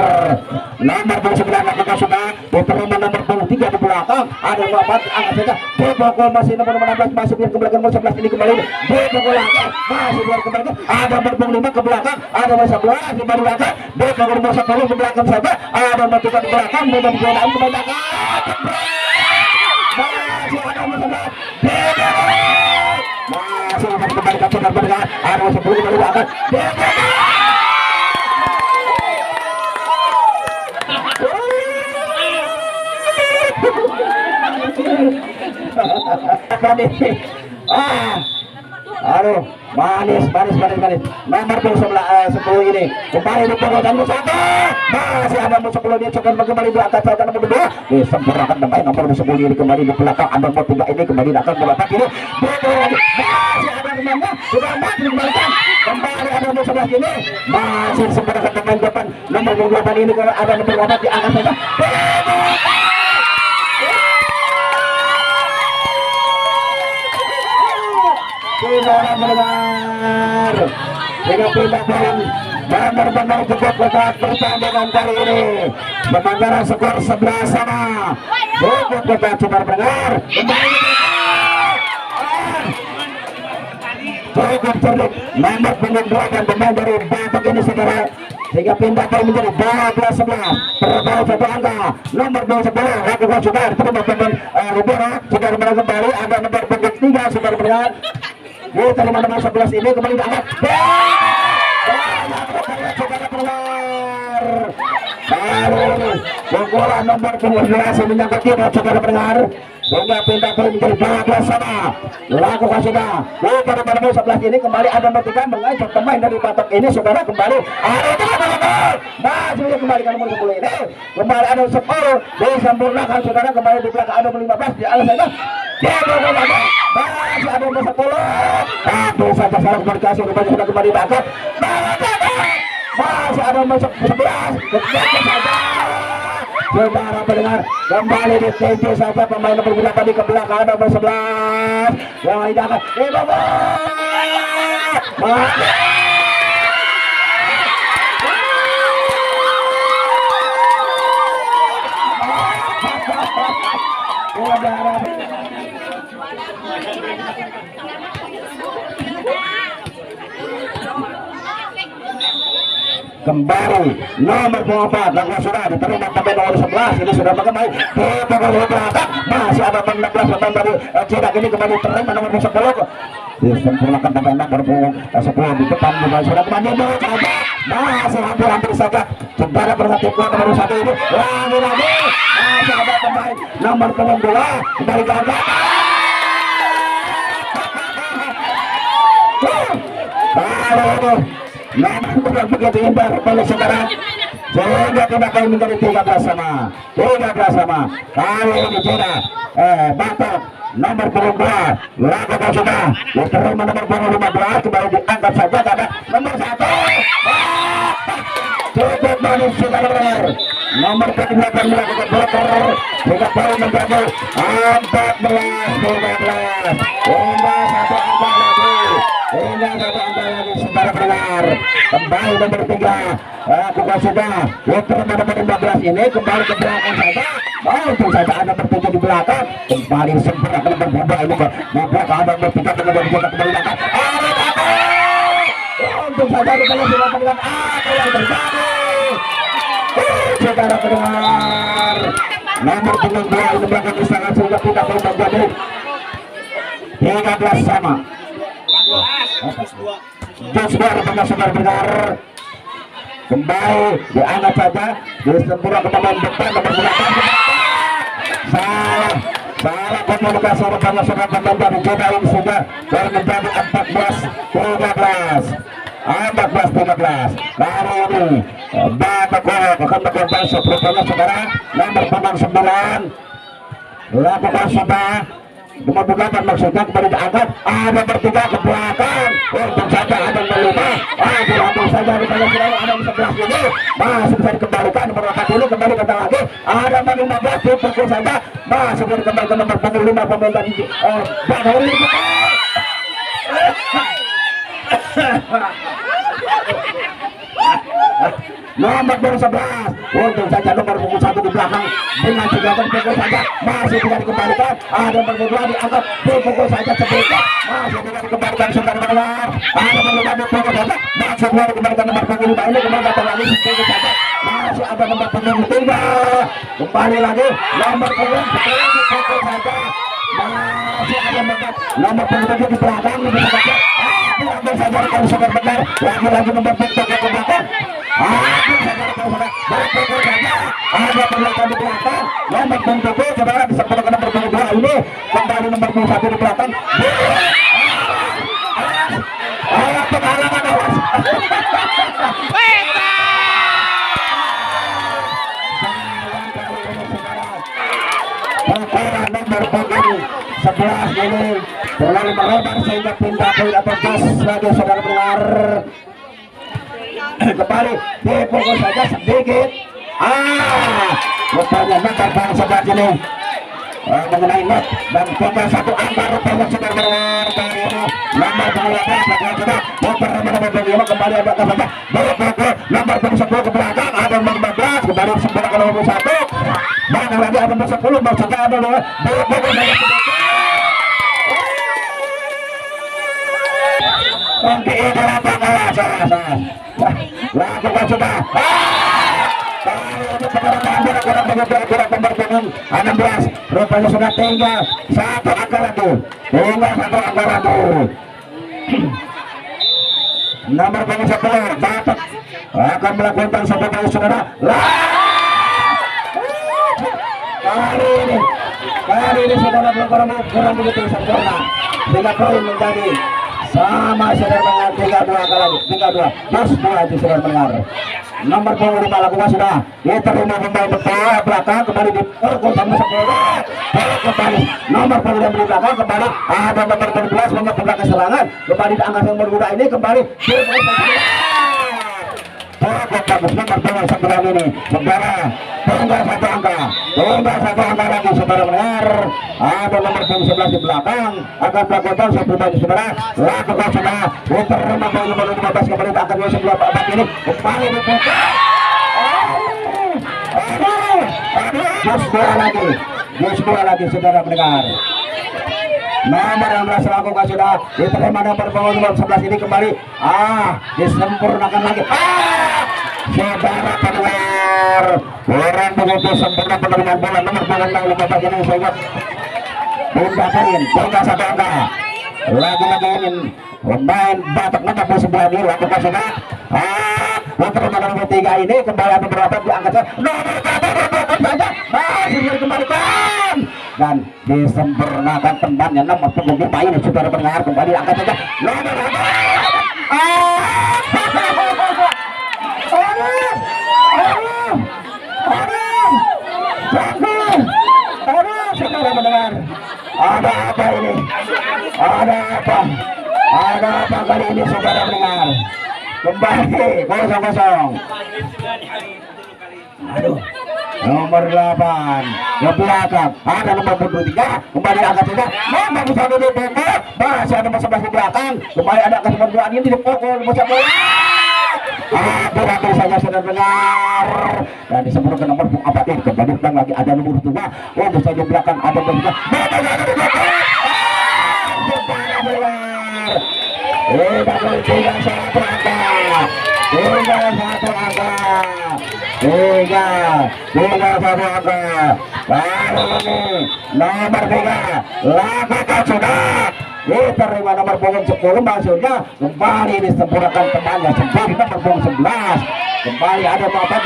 nomor punggung 9 lakukan sudah diterima nomor punggung 3 di belakang ada nomor 4 angkat saja dipukul masih nomor 16 masih biar ke belakang nomor 11 ini kembali dipukul lagi masih biar ke belakang ada nomor punggung 5 ke belakang ada nomor 11 di belakang dipukul nomor 10 ke belakang saja ada nomor 3 di belakang nomor 9 ke belakang masih ada nomor 11 masih kembali ke belakang ada nomor 10 kembali ke belakang aduh manis. Nomor 10 ini kembali dipukul dan satu, masih ada 10 dia coba kembali di atas nomor 2 disempurnakan dengan nomor 10 ini kembali di belakang ada nomor 3 ini kembali datang ke belakang ini masih ada temannya sudah mati dikembalikan kembali ada nomor 11 ini masih sempurnakan pemain depan nomor 28 ini kalau ada nomor 8 diangkat saja tidak mendengar dengan pindah poin benar-benar cukup ketat pertandingan kali ini sementara skor 11 sama cukup ketat coba mendengar kembali cukup cerdik nomor punggung 2 dan pemain dari Batok ini saudara sehingga pindah poin menjadi 12-11 perbau satu angka nomor 10 lakukan sudah terima pemain Rubera sudah menang kembali ada nomor punggung 3 sudah mendengar terima nomor 11 ini kembali diangkat pukulan nomor 12 menyangkut tidak saudara pendengar sehingga pindah poin menjadi 12 sama lakukan sudah pada nomor 11 ini kembali ada nomor 3 mengajak pemain dari Batok ini saudara kembali masih kembali ke nomor 10 ini kembali ada 10 disempurnakan saudara kembali di belakang ada 15 di alas saja masih ada nomor 10 aduh saja salah komunikasi rupanya sudah kembali Batok masih ada nomor 11 saudara pendengar kembali ditinju saja pemain nomor 8 di ke belakang nomor 11 yang ini akan kembali nomor 4 lakukan sudah diterima pemain nomor 11 ini sudah kembali masih ada 16 pemain dari Cedak ini kembali terima nomor 10 disempurnakan pemain nomor 10 di depan sudah kembali masih hampir saja saudara berhati nomor 1 ini lagi masih ada pemain nomor 2 kembali gagal nomor begitu indah oleh saudara sehingga tidak akan menjadi 13 sama kali ini Cedak Batok nomor 22 lakukan sudah diterima nomor 15 kembali diangkat saja karena nomor 1 cukup manis saudara benar nomor 8 melakukan bloker sehingga poin menjadi 14-13 hingga satu angka lagi saudara benar kembali nomor 3 bukan sudah diterima nomor 15 ini kembali ke belakang saja untung saja ada nomor 7 di belakang kembali sempurna ke nomor 2 ini di belakang ada nomor 3 dengan nomor 3 kembali belakang untung saja rupanya sudah dengan apa yang terjadi saudara pendengar nomor 2 ini belakang sangat sehingga tidak perlu menjadi 13 sama Joshua rupanya saudara pendengar kembali diangkat saja disempurna ke pemain depan nomor 8 salah komunikasi rupanya saudara pemain dari Cedak ini sudah menjadi 14-13 kali ini Batok akan melakukan rupanya saudara nomor 9 lakukan sudah nomor 8 maksudnya kembali diangkat ada bertiga ke belakang untung saja ada melima diambil saja rupanya saudara ada 11 ini masih bisa dikembalikan nomor 8 ini kembali kata lagi ada 15 dipukul saja masih bisa kembali ke nomor 5 pemain dari Batok ini nomor 11 untung saja nomor 1 di belakang dengan 3 pukul saja masih tidak dikembalikan ada nomor 2 diangkat dipukul saja sebelumnya masih tidak dikembalikan saudara pendengar ada nomor 5 dipukul saja masih tidak dikembalikan nomor 5 ini kembali datang lagi dipukul saja masih ada nomor 3 kembali lagi nomor 2 dipukul saja masih ada nomor 7 di belakang diambil saja kalau saudara benar lagi nomor 3 ke belakang ada perlakuan di belakang nomor 7 saudara disempurnakan nomor 2 ini kembali nomor 1 di belakang nomor punggung 11 ini terlalu melebar sehingga pindah poin atau gas lagi saudara pendengar. Kembali dipukul saja sedikit. Rupanya nomor bang sebelah ini mengenai net dan tinggal satu angka rupanya saudara pendengar. Kali ini nomor punggung 11 sudah nomor punggung kembali ada saja dipukul nomor punggung 10 ke belakang ada nomor 15 kembali sebelah ke nomor 1. Mana lagi ada nomor 10 maksudnya ada nomor Oke, itu lakukan sudah. Nomor 16 rupanya sudah tinggal satu angka lagi. Nomor 10 dapat akan melakukan satu kali saudara. Kali ini saudara kurang begitu sempurna sehingga poin menjadi sama saudara mendengar 3-2 plus 2 itu saudara mendengar. Nomor 25 lakukan sudah diterima kembali betul belakang kembali dipukul sama 10 kembali nomor 20 di belakang kembali ada nomor 17 mengetuk ke serangan kembali diangkat nomor muda ini kembali nomor 9 ini saudara tinggal satu angka lagi saudara mendengar ada nomor 11 di belakang akan melakukan satu baju saudara lakukan saudara diterima nomor 15 kembali akan sebelah babak ini kembali dipukul just dua lagi saudara mendengar. Nomor 16 lakukan sudah diterima nomor punggung 11 ini kembali disempurnakan lagi saudara pendengar orang begitu sempurna penerimaan bola nomor punggung 15 ini sehingga pindah poin tinggal satu angka lagi-lagi ingin pemain Batak nomor 9 ini lakukan sudah diterima nomor 3 ini kembali ada berapa diangkat nomor 1 saja masih dikembalikan dan disempurnakan temannya nomor punggung 5 ini saudara pendengar kembali angkat saja nomor saudara mendengar ada apa ini ada apa kali ini saudara mendengar kembali kosong nomor 8 ke belakang ada nomor 23 kembali angkat saja nomor 1 dipukul masih ada nomor 11 di belakang kembali ada ke nomor 2 ini dipukul nomor 1 berakhir saja saudara dengar dan disempurnakan nomor apa ini kembali belakang lagi ada nomor 2 bisa di belakang ada nomor 3 tinggal satu angka baru ini nomor 3 lakukan sudah diterima nomor punggung 10 maksudnya kembali disempurnakan temannya sendiri nomor punggung 11 kembali ada bapak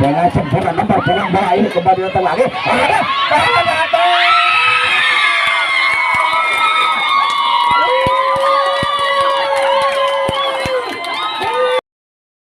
dengan sempurna nomor punggung 2 ini kembali datang lagi ada